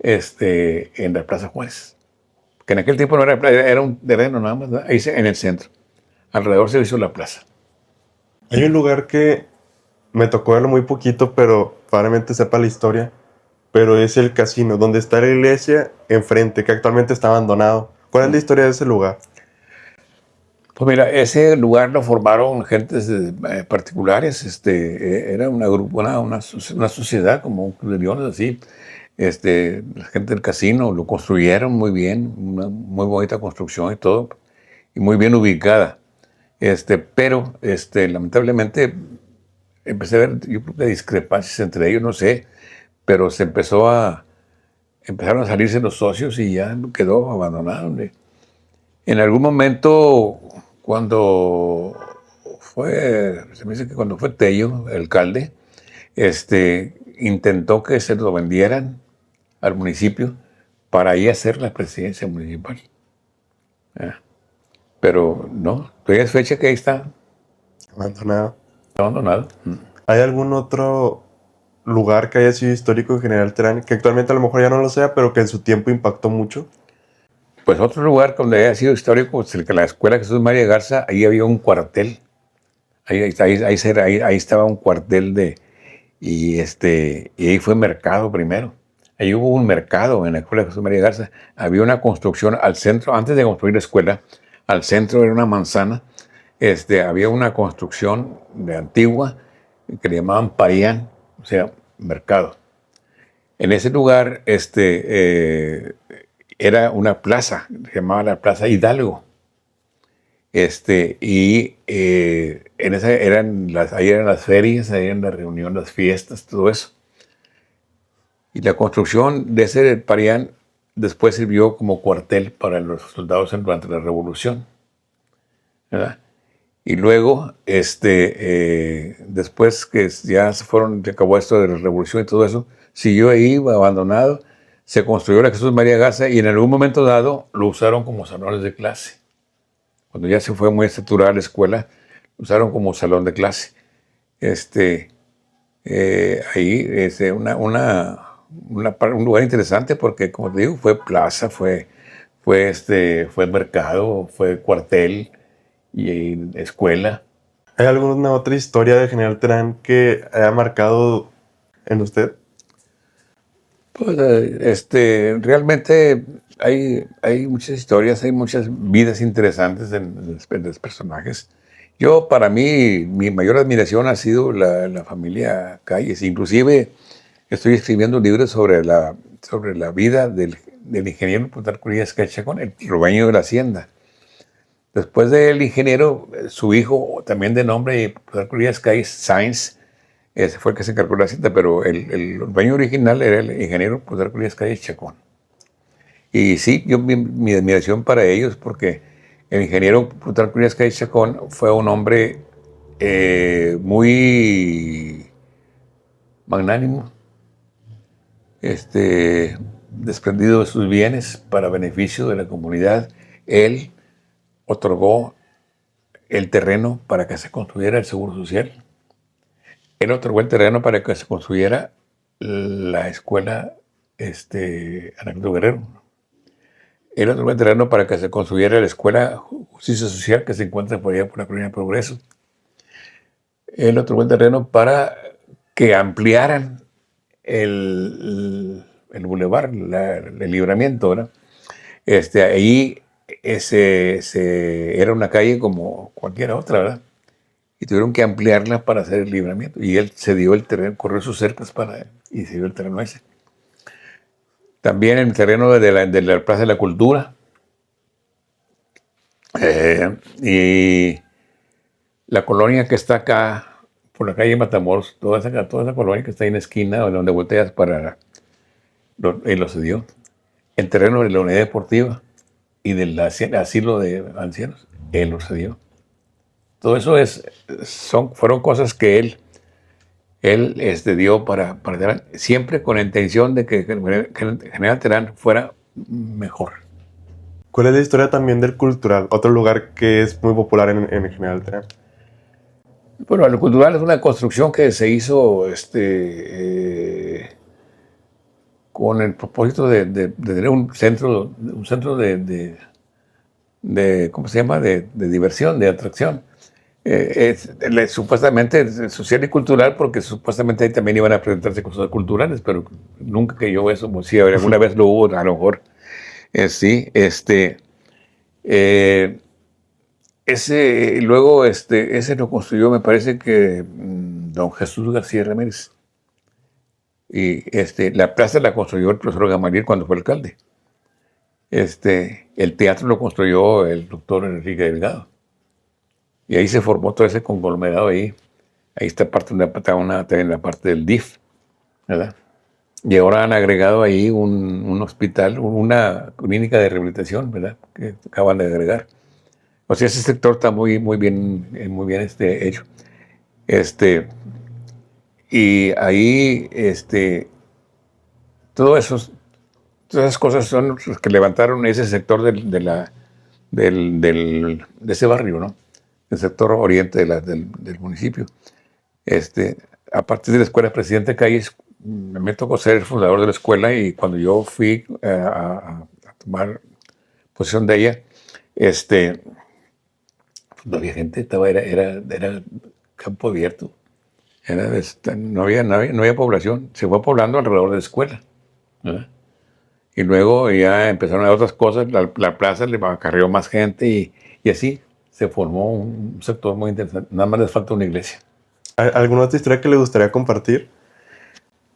la Plaza Juárez, que en aquel tiempo no era un terreno nada más, ¿verdad? Ahí en el centro. Alrededor se hizo la plaza. Hay un lugar que me tocó verlo muy poquito, pero probablemente sepa la historia, pero es el casino, donde está la iglesia enfrente, que actualmente está abandonado. ¿Cuál es la historia de ese lugar? Pues mira, ese lugar lo formaron gentes particulares, era una sociedad, como un club de leones, así. La gente del casino lo construyeron muy bien, una muy bonita construcción y todo, y muy bien ubicada. Pero lamentablemente empecé a ver, yo creo que discrepancias entre ellos, no sé, pero empezaron a salirse los socios y ya quedó abandonado, hombre. En algún momento, se me dice que cuando fue Tello, el alcalde, intentó que se lo vendieran al municipio para ahí hacer la presidencia municipal. Pero no, todavía es fecha que ahí está Abandonado. abandonado. ¿Hay algún otro lugar que haya sido histórico en General Terán, que actualmente a lo mejor ya no lo sea, pero que en su tiempo impactó mucho? Pues otro lugar donde haya sido histórico, cerca de la Escuela Jesús María Garza, ahí había un cuartel. Ahí estaba un cuartel y ahí fue mercado primero. Ahí hubo un mercado en la Escuela Jesús María Garza. Había una construcción al centro, antes de construir la escuela, al centro era una manzana. Había una construcción antigua que le llamaban Parián, o sea, mercado. En ese lugar era una plaza, se llamaba la Plaza Hidalgo. En esa ahí eran las ferias, ahí eran las reuniones, las fiestas, todo eso. Y la construcción de ese Parián después sirvió como cuartel para los soldados durante la Revolución, ¿verdad? Y luego, después que ya se acabó esto de la Revolución y todo eso, siguió ahí abandonado, se construyó la Jesús María Garza y en algún momento dado lo usaron como salones de clase. Cuando ya se fue muy estructurada la escuela, lo usaron como salón de clase. Ahí es un lugar interesante porque, como te digo, fue plaza, fue mercado, fue cuartel y escuela. ¿Hay alguna otra historia de General Terán que haya marcado en usted? Pues, realmente hay muchas historias, hay muchas vidas interesantes en los personajes. Para mí, mi mayor admiración ha sido la familia Calles. Inclusive, estoy escribiendo un libro sobre la vida del ingeniero Plutarco Elías Calles Chacón, el dueño de la hacienda. Después del ingeniero, su hijo, también de nombre Plutarco Elías Calles Sáenz, ese fue el que se encargó de la hacienda, pero el dueño original era el ingeniero Plutarco Elías Calles Chacón. Y sí, mi admiración para ellos, porque el ingeniero Plutarco Elías Calles Chacón fue un hombre muy magnánimo, desprendido de sus bienes para beneficio de la comunidad. Él otorgó el terreno para que se construyera el Seguro Social. Él otorgó el terreno para que se construyera la escuela Anacleto Guerrero. Él otorgó el terreno para que se construyera la escuela Justicia Social que se encuentra por allá por la Colonia Progreso. Él otorgó el terreno para que ampliaran el bulevar, el Libramiento, ¿verdad? Ahí era una calle como cualquier otra, ¿verdad? Y tuvieron que ampliarla para hacer el Libramiento. Y él cedió el terreno, corrió sus cercas y cedió el terreno ese. También en el terreno de la Plaza de la Cultura. Y la colonia que está acá, por la calle Matamoros, toda esa colonia que está ahí en la esquina, donde volteas él lo cedió. El terreno de la unidad deportiva y del asilo de ancianos, él lo cedió. Todo eso fueron cosas que él dio para Terán, siempre con la intención de que el General Terán fuera mejor. ¿Cuál es la historia también del Cultural? Otro lugar que es muy popular en General Terán. Bueno, el Cultural es una construcción que se hizo con el propósito de tener un centro ¿cómo se llama? De diversión, de atracción. Supuestamente social y cultural, porque supuestamente ahí también iban a presentarse cosas culturales, pero nunca que yo eso, pues sí, alguna vez lo hubo, a lo mejor. Sí, luego ese lo construyó, me parece que don Jesús García Ramírez. Y la plaza la construyó el profesor Gamaliel cuando fue alcalde. El teatro lo construyó el doctor Enrique Delgado. Y ahí se formó todo ese conglomerado ahí. Ahí está también la parte del DIF, ¿verdad? Y ahora han agregado ahí un hospital, una clínica de rehabilitación, ¿verdad? Que acaban de agregar. O sea, ese sector está muy bien hecho. Y ahí, todas esas cosas son los que levantaron ese sector de ese barrio, ¿no? El sector oriente del municipio. A partir de la escuela Presidente Calles, me tocó ser el fundador de la escuela y cuando yo fui a tomar posesión de ella, no había gente, era campo abierto. No había población, se fue poblando alrededor de la escuela, ¿verdad? Y luego ya empezaron a haber otras cosas, la plaza le acarreó más gente y así se formó un sector muy interesante. Nada más les falta una iglesia. ¿Alguna otra historia que le gustaría compartir?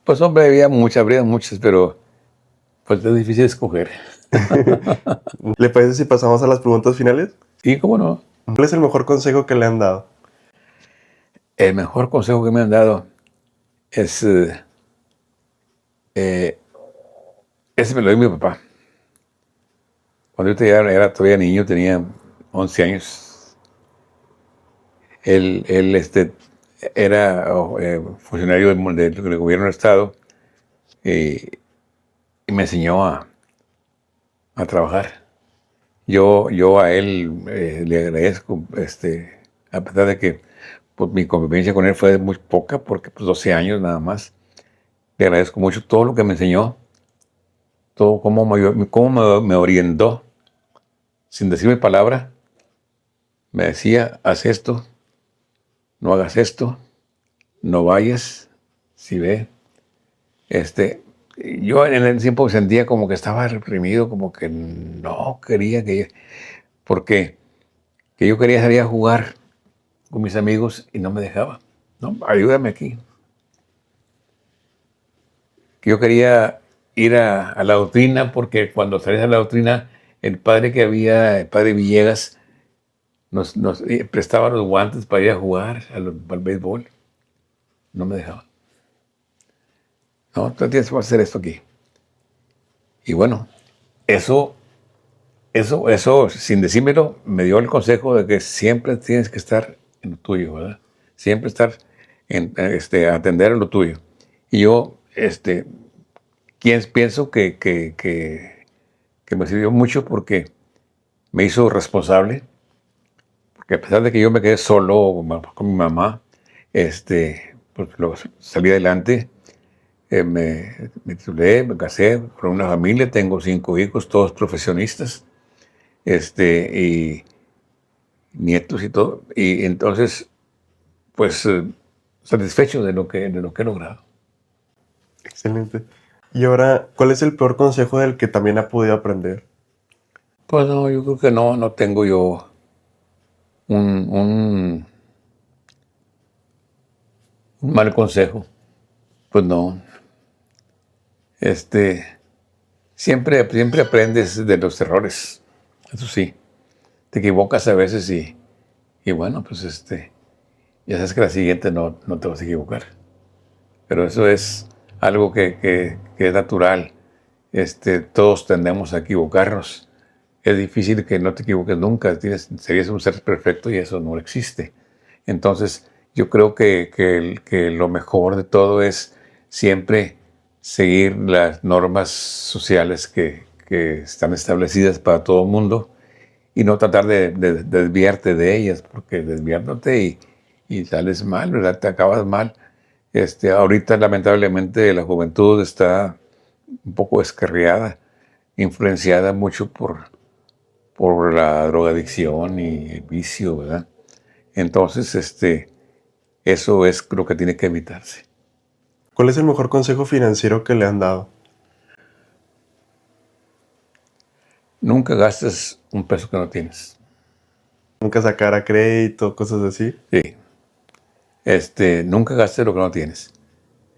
Pues hombre, habría muchas, pero pues es difícil escoger. ¿Le parece si pasamos a las preguntas finales? Y cómo no, ¿Cuál es el mejor consejo que le han dado? el mejor consejo que me han dado es, eh, ese me lo dio mi papá. Cuando yo era todavía niño, tenía 11 años. Él era funcionario del gobierno del Estado y, y me enseñó a trabajar. Yo a él le agradezco, a pesar de que pues, mi convivencia con él fue muy poca, porque pues 12 años nada más. Le agradezco mucho todo lo que me enseñó, todo cómo me orientó, sin decirme palabra. Me decía, haz esto, no hagas esto, no vayas, si ve. Este, yo en el tiempo sentía como que estaba reprimido, como que no quería porque que yo quería salir a jugar con mis amigos y no me dejaba. No, ayúdame aquí. Que yo quería ir a la doctrina porque cuando salías a la doctrina, el padre Villegas, nos prestaba los guantes para ir a jugar al béisbol. No me dejaba. No, tú tienes que hacer esto aquí. Y bueno, eso, sin decírmelo, me dio el consejo de que siempre tienes que estar en lo tuyo, ¿verdad? Siempre estar atender a lo tuyo. Y yo, pienso que me sirvió mucho porque me hizo responsable, porque a pesar de que yo me quedé solo con mi mamá, pues luego salí adelante, me titulé, me casé con una familia, tengo 5 hijos, todos profesionistas, y nietos y todo, y entonces, pues, satisfecho de lo que he logrado. Excelente. Y ahora, ¿cuál es el peor consejo del que también ha podido aprender? Pues no, yo creo que no tengo yo un, un, un mal consejo. Pues no, este, siempre aprendes de los errores. Eso sí, te equivocas a veces y bueno, pues ya sabes que la siguiente no te vas a equivocar. Pero eso es algo que es natural. Todos tendemos a equivocarnos. Es difícil que no te equivoques nunca. Serías un ser perfecto y eso no existe. Entonces, yo creo que lo mejor de todo es siempre seguir las normas sociales que están establecidas para todo el mundo y no tratar de desviarte de ellas, porque desviándote y sales mal, ¿verdad? Te acabas mal. Ahorita, lamentablemente, la juventud está un poco descarriada, influenciada mucho por la drogadicción y el vicio, ¿verdad? Entonces, eso es lo que tiene que evitarse. ¿Cuál es el mejor consejo financiero que le han dado? Nunca gastes un peso que no tienes. Nunca sacar a crédito, cosas así. Sí. Nunca gastes lo que no tienes.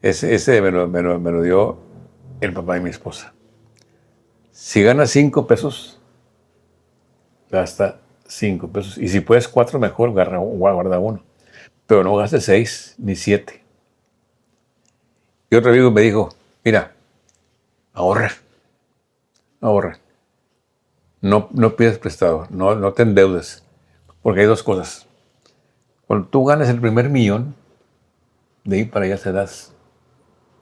Ese me lo dio el papá de mi esposa. Si ganas 5 pesos, gasta 5 pesos. Y si puedes 4, mejor, guarda uno. Pero no gastes 6 ni 7. Y otro amigo me dijo, mira, ahorra, ahorra. No pides prestado, no te endeudes. Porque hay dos cosas. Cuando tú ganas el primer millón, de ahí para allá serás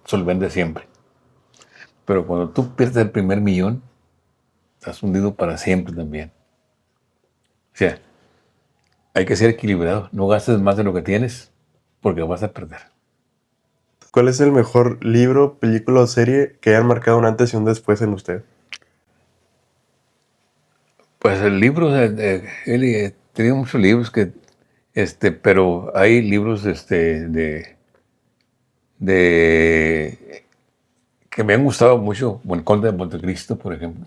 solvente siempre. Pero cuando tú pierdes el primer millón, estás hundido para siempre también. O sea, hay que ser equilibrado. No gastes más de lo que tienes porque vas a perder. ¿Cuál es el mejor libro, película o serie que hayan marcado un antes y un después en usted? Pues el libro, Eli, he tenido muchos libros pero hay libros, de que me han gustado mucho, como El Conde de Montecristo, por ejemplo.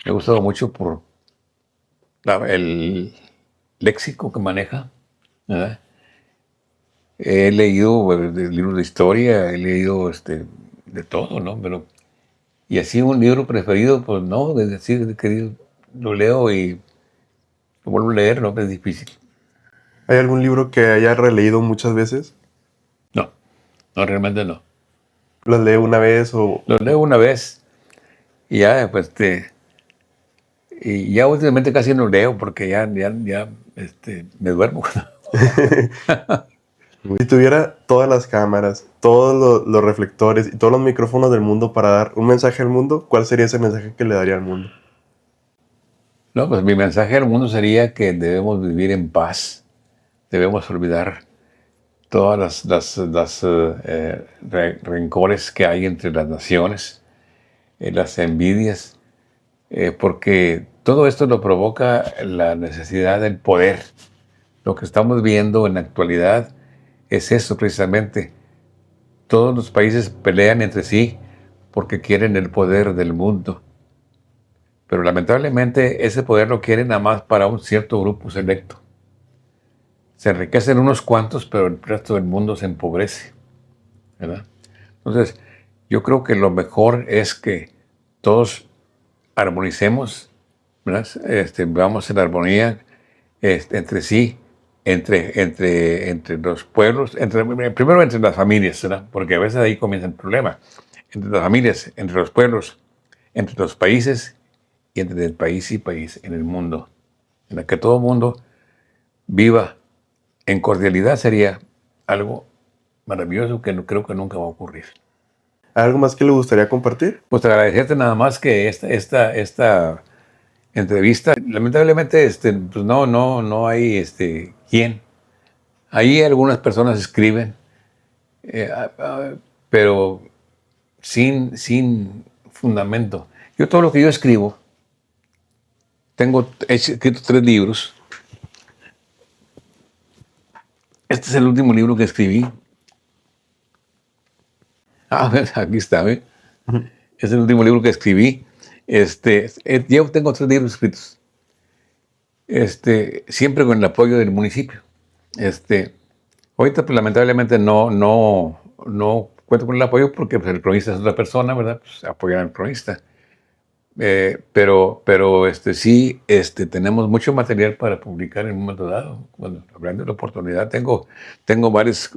Me ha gustado mucho por el léxico que maneja, ¿verdad? He leído libros de historia, he leído de todo, ¿no? Pero, y así un libro preferido, pues no, desde así, querido, lo leo y lo vuelvo a leer, ¿no? Es difícil. ¿Hay algún libro que haya releído muchas veces? No, no, realmente no. ¿Lo lee una vez o...? Lo leo una vez y ya, pues, y ya últimamente casi no leo porque ya, me duermo. Si tuviera todas las cámaras, todos los reflectores y todos los micrófonos del mundo para dar un mensaje al mundo, ¿cuál sería ese mensaje que le daría al mundo? No, pues mi mensaje al mundo sería que debemos vivir en paz, debemos olvidar todas las rencores que hay entre las naciones, las envidias, porque todo esto lo provoca la necesidad del poder. Lo que estamos viendo en la actualidad es eso precisamente. Todos los países pelean entre sí porque quieren el poder del mundo. Pero lamentablemente ese poder lo quieren nada más para un cierto grupo selecto. Se enriquecen unos cuantos, pero el resto del mundo se empobrece, ¿verdad? Entonces, yo creo que lo mejor es que todos armonicemos, ¿verdad? Vamos en armonía entre sí, entre los pueblos, primero entre las familias, ¿verdad? Porque a veces ahí comienza el problema. Entre las familias, entre los pueblos, entre los países y entre el país y país en el mundo. En la que todo el mundo viva en cordialidad sería algo maravilloso que no, creo que nunca va a ocurrir. ¿Algo más que le gustaría compartir? Pues agradecerte nada más que esta entrevista. Lamentablemente, pues no hay quién. Ahí algunas personas escriben, eh, ah, ah, pero sin fundamento. Yo todo lo que yo escribo, he escrito 3 libros. Este es el último libro que escribí. Aquí está, ¿ve? Es el último libro que escribí. Yo tengo 3 libros escritos. Siempre con el apoyo del municipio. Ahorita, pues, lamentablemente no cuento con el apoyo porque pues, el cronista es otra persona, ¿verdad? Pues apoyan al cronista. Pero sí, tenemos mucho material para publicar en un momento dado. Bueno, hablando de la oportunidad, tengo varias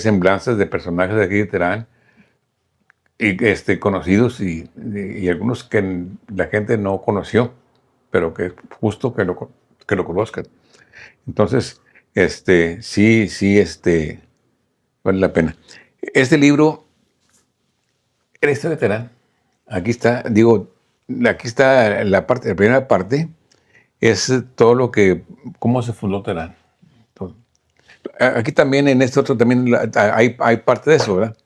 semblanzas de personajes de aquí de Terán y conocidos y algunos que la gente no conoció, pero que es justo que lo conozcan. Entonces, sí, vale la pena. Este libro, la historia de Terán, aquí está, aquí está la primera parte, es todo cómo se fundó Terán. Todo. Aquí también, en este otro también hay parte de eso, ¿verdad?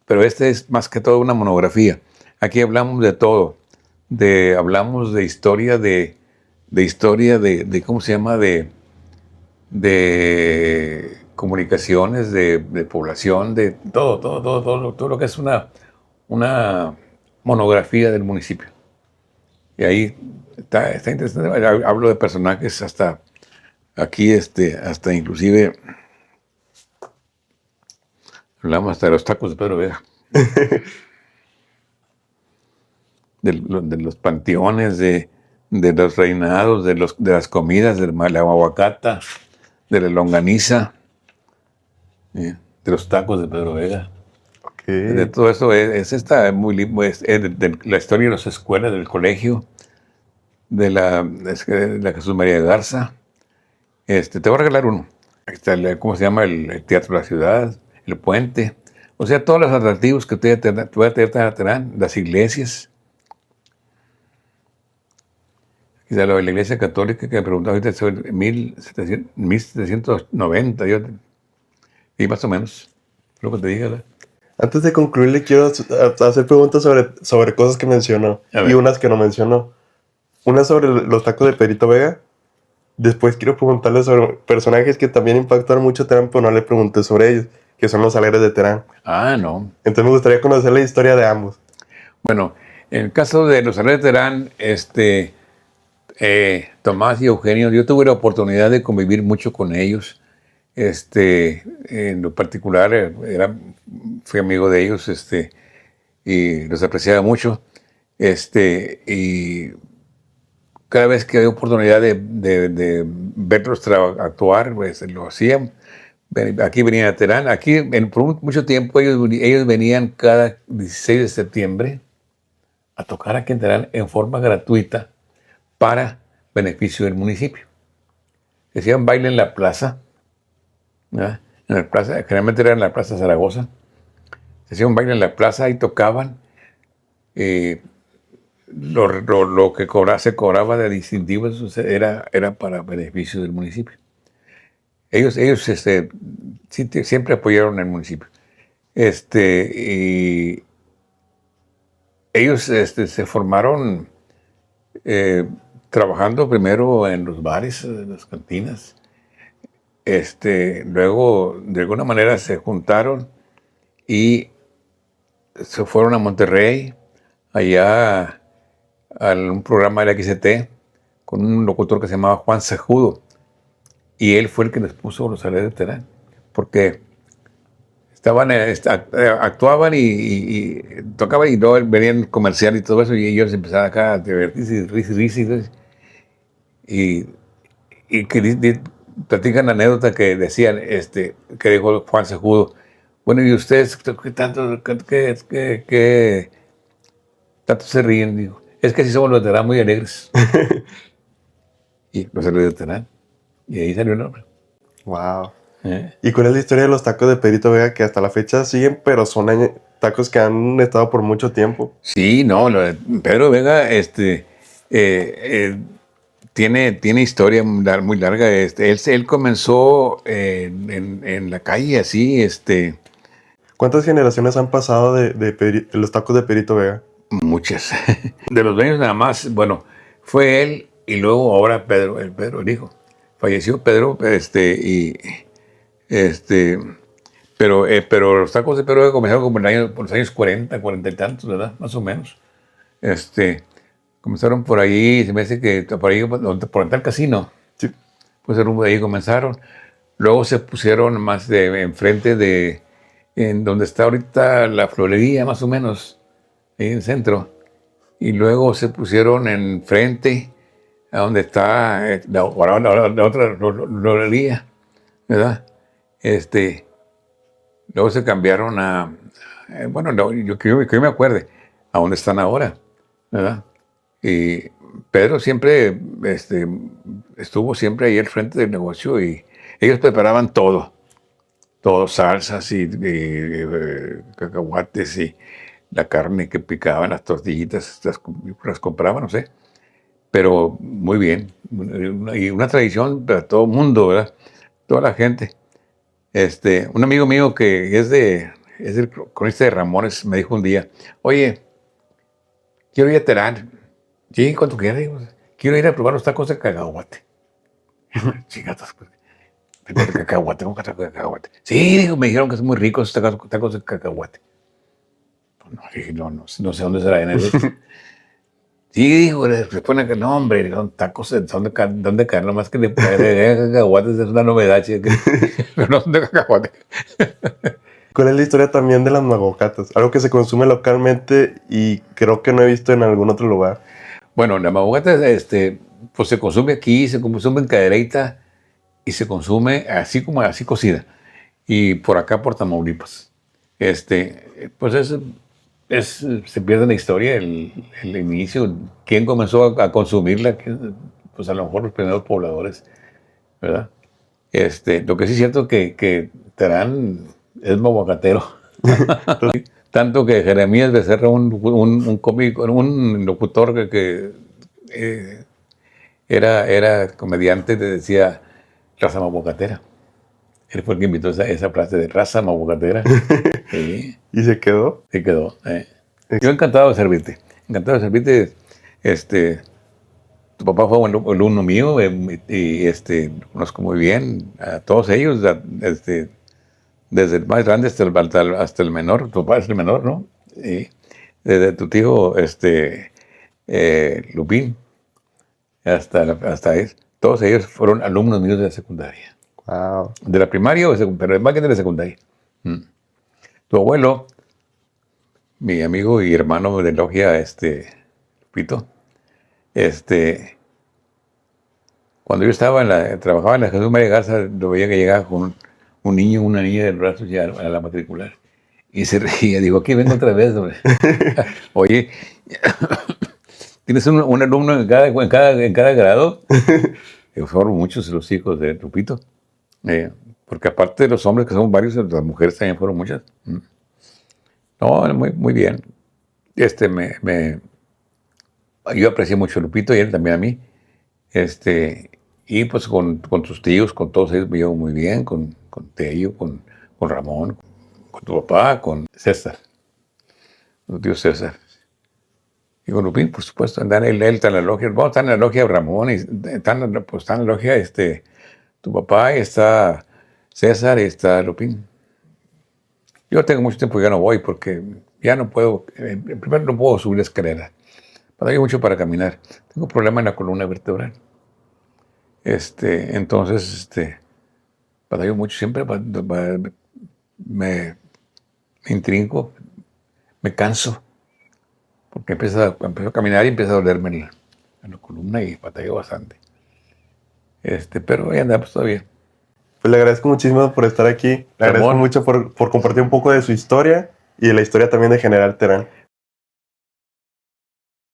Pero este es más que todo una monografía. Aquí hablamos de todo. Hablamos de historia, ¿cómo se llama? De comunicaciones, de población, de todo lo que es una monografía del municipio. Y ahí está interesante. Hablo de personajes hasta aquí, hasta inclusive hablamos hasta de los tacos de Pedro Vega. De los panteones, de los reinados, de las comidas, de la aguacata, de la longaniza, de los tacos de Pedro Vega. De Ok. todo eso muy lindo, es de la historia de las escuelas, del colegio, de la Jesús María Garza. Te voy a regalar uno. Aquí está ¿cómo se llama? El Teatro de la Ciudad, el puente. O sea, todos los atractivos que tendrán, las iglesias. Quizá lo de la Iglesia Católica que me preguntaba ahorita sobre 1790, y más o menos, lo que te dije, ¿verdad? Antes de concluir, le quiero hacer preguntas sobre cosas que mencionó A y ver, unas que no mencionó. Una sobre los tacos de Pedrito Vega. Después quiero preguntarle sobre personajes que también impactaron mucho a Terán, pero no le pregunté sobre ellos, que son los alegres de Terán. no. Entonces me gustaría conocer la historia de ambos. Bueno, en el caso de los Alegres de Terán, Tomás y Eugenio, yo tuve la oportunidad de convivir mucho con ellos. En lo particular, fui amigo de ellos, y los apreciaba mucho. Y cada vez que había oportunidad de verlos actuar, pues lo hacían. Aquí venían a Terán. Aquí, por mucho tiempo, ellos venían cada 16 de septiembre a tocar aquí en Terán en forma gratuita para beneficio del municipio. Hacían baile en la plaza, ¿verdad? En la plaza, generalmente era en la Plaza Zaragoza. Se hacía un baile en la plaza y tocaban. eh, lo que se cobraba de distintivos era para beneficio del municipio. Ellos siempre apoyaron al municipio. Y ellos se formaron eh, trabajando primero en los bares, en las cantinas. Luego, de alguna manera, se juntaron y se fueron a Monterrey, allá a un programa de la XT, con un locutor que se llamaba Juan Cejudo. Y él fue el que les puso los Aleros de Terán, porque actuaban y tocaban y luego venían comercial y todo eso, y ellos empezaban acá a divertirse, risa. Y, y que platican anécdota que decían, que dijo Juan Cejudo, bueno, ¿y ustedes qué tanto se ríen? Digo, es que así somos los de Terán, muy alegres. Y los Aleros de Terán. Y ahí salió el nombre. Wow. ¿Eh? ¿Y cuál es la historia de los tacos de Pedrito Vega que hasta la fecha siguen, pero son tacos que han estado por mucho tiempo? Sí, no, lo de Pedro Vega, tiene historia muy larga. Él comenzó en la calle, así, ¿Cuántas generaciones han pasado de los tacos de Pedrito Vega? muchas. De los dueños nada más, bueno, fue él y luego ahora Pedro, el hijo. Falleció Pedro, este, pero los tacos de Pedro Vega comenzaron como por los años 40, 40 y tantos, ¿verdad? Más o menos. Comenzaron por ahí, se me hace que por ahí, por entrar al casino, Sí. pues ahí comenzaron. Luego se pusieron más enfrente en donde está ahorita la florería, más o menos, ahí en el centro. Y luego se pusieron enfrente a donde está la otra florería, ¿verdad? Luego se cambiaron bueno, que yo me acuerde, a donde están ahora, ¿verdad? Y Pedro siempre estuvo siempre ahí al frente del negocio y ellos preparaban todo, salsas y cacahuates y la carne que picaban, las tortillitas, las compraban, no sé, pero muy bien. Y una tradición para todo el mundo, ¿verdad? Toda la gente. Un amigo mío que es el cronista de Ramones me dijo un día, oye, quiero ir a Terán. Sí, cuando quieras. Digo, quiero ir a probar los tacos de cacahuate. Chingados, pues. Tacos de cacahuate, un taco de cacahuate. Sí, digo, me dijeron que son muy ricos estos tacos de cacahuate. No, dije, no sé dónde será en eso. Sí, dijo, le pone que no, hombre, son tacos, son de carne, nomás que le ponen cacahuates, es una novedad, chica, pero no son de cacahuate. ¿Cuál es la historia también de las magocatas? Algo que se consume localmente y creo que no he visto en algún otro lugar. Bueno, la magogata, pues se consume aquí, se consume en Cadereyta y se consume así como así cocida. Y por acá, por Tamaulipas. Pues se pierde la historia, el inicio. ¿Quién comenzó a consumirla? Pues a lo mejor los primeros pobladores, ¿verdad? Lo que sí es cierto que Terán es maguacatero. Tanto que Jeremías Becerra, un cómico, un locutor eh, era comediante, te decía raza maguacatera. Él fue el que invitó esa frase de raza maguacatera. Sí, ¿Y se quedó? se quedó. Yo encantado de servirte. Encantado de servirte. Tu papá fue un alumno mío y lo conozco muy bien. A todos ellos, desde el más grande hasta el menor. Tu papá es el menor, ¿no? Y desde tu tío Lupín hasta todos ellos fueron alumnos míos de la secundaria. Ah, ¿De la primaria pero es más que de la secundaria? Mm. Tu abuelo, mi amigo y hermano de logia, Pito, este, cuando yo trabajaba en la Jesús María Garza, lo veía que llegaba con un niño, una niña de brazos ya a la matricular. Y se reía, digo, aquí vengo otra vez, hombre. Oye, ¿tienes un alumno en cada grado? Fueron muchos los hijos de Lupito. Porque aparte de los hombres, que son varios, las mujeres también fueron muchas. No, muy, muy bien. Yo aprecié mucho a Lupito y él también a mí. Y pues con tus tíos, con todos ellos me llevo muy bien, con Tello, con Ramón, con tu papá, con César, tu tío César. Y con Lupín, por supuesto, él está en la logia, bueno, está en la logia Ramón, y está en la logia tu papá, y está César, y está Lupín. Yo tengo mucho tiempo que ya no voy porque ya no puedo, primero no puedo subir la escalera, batallo mucho para caminar, tengo problema en la columna vertebral. Entonces, batallo mucho siempre, me intrinco, me canso, porque empiezo a caminar y empieza a dolerme en la columna y batallo bastante. Pero ahí andamos todavía. pues le agradezco muchísimo por estar aquí. Le agradezco Ramón, mucho por compartir un poco de su historia y de la historia también de General Terán.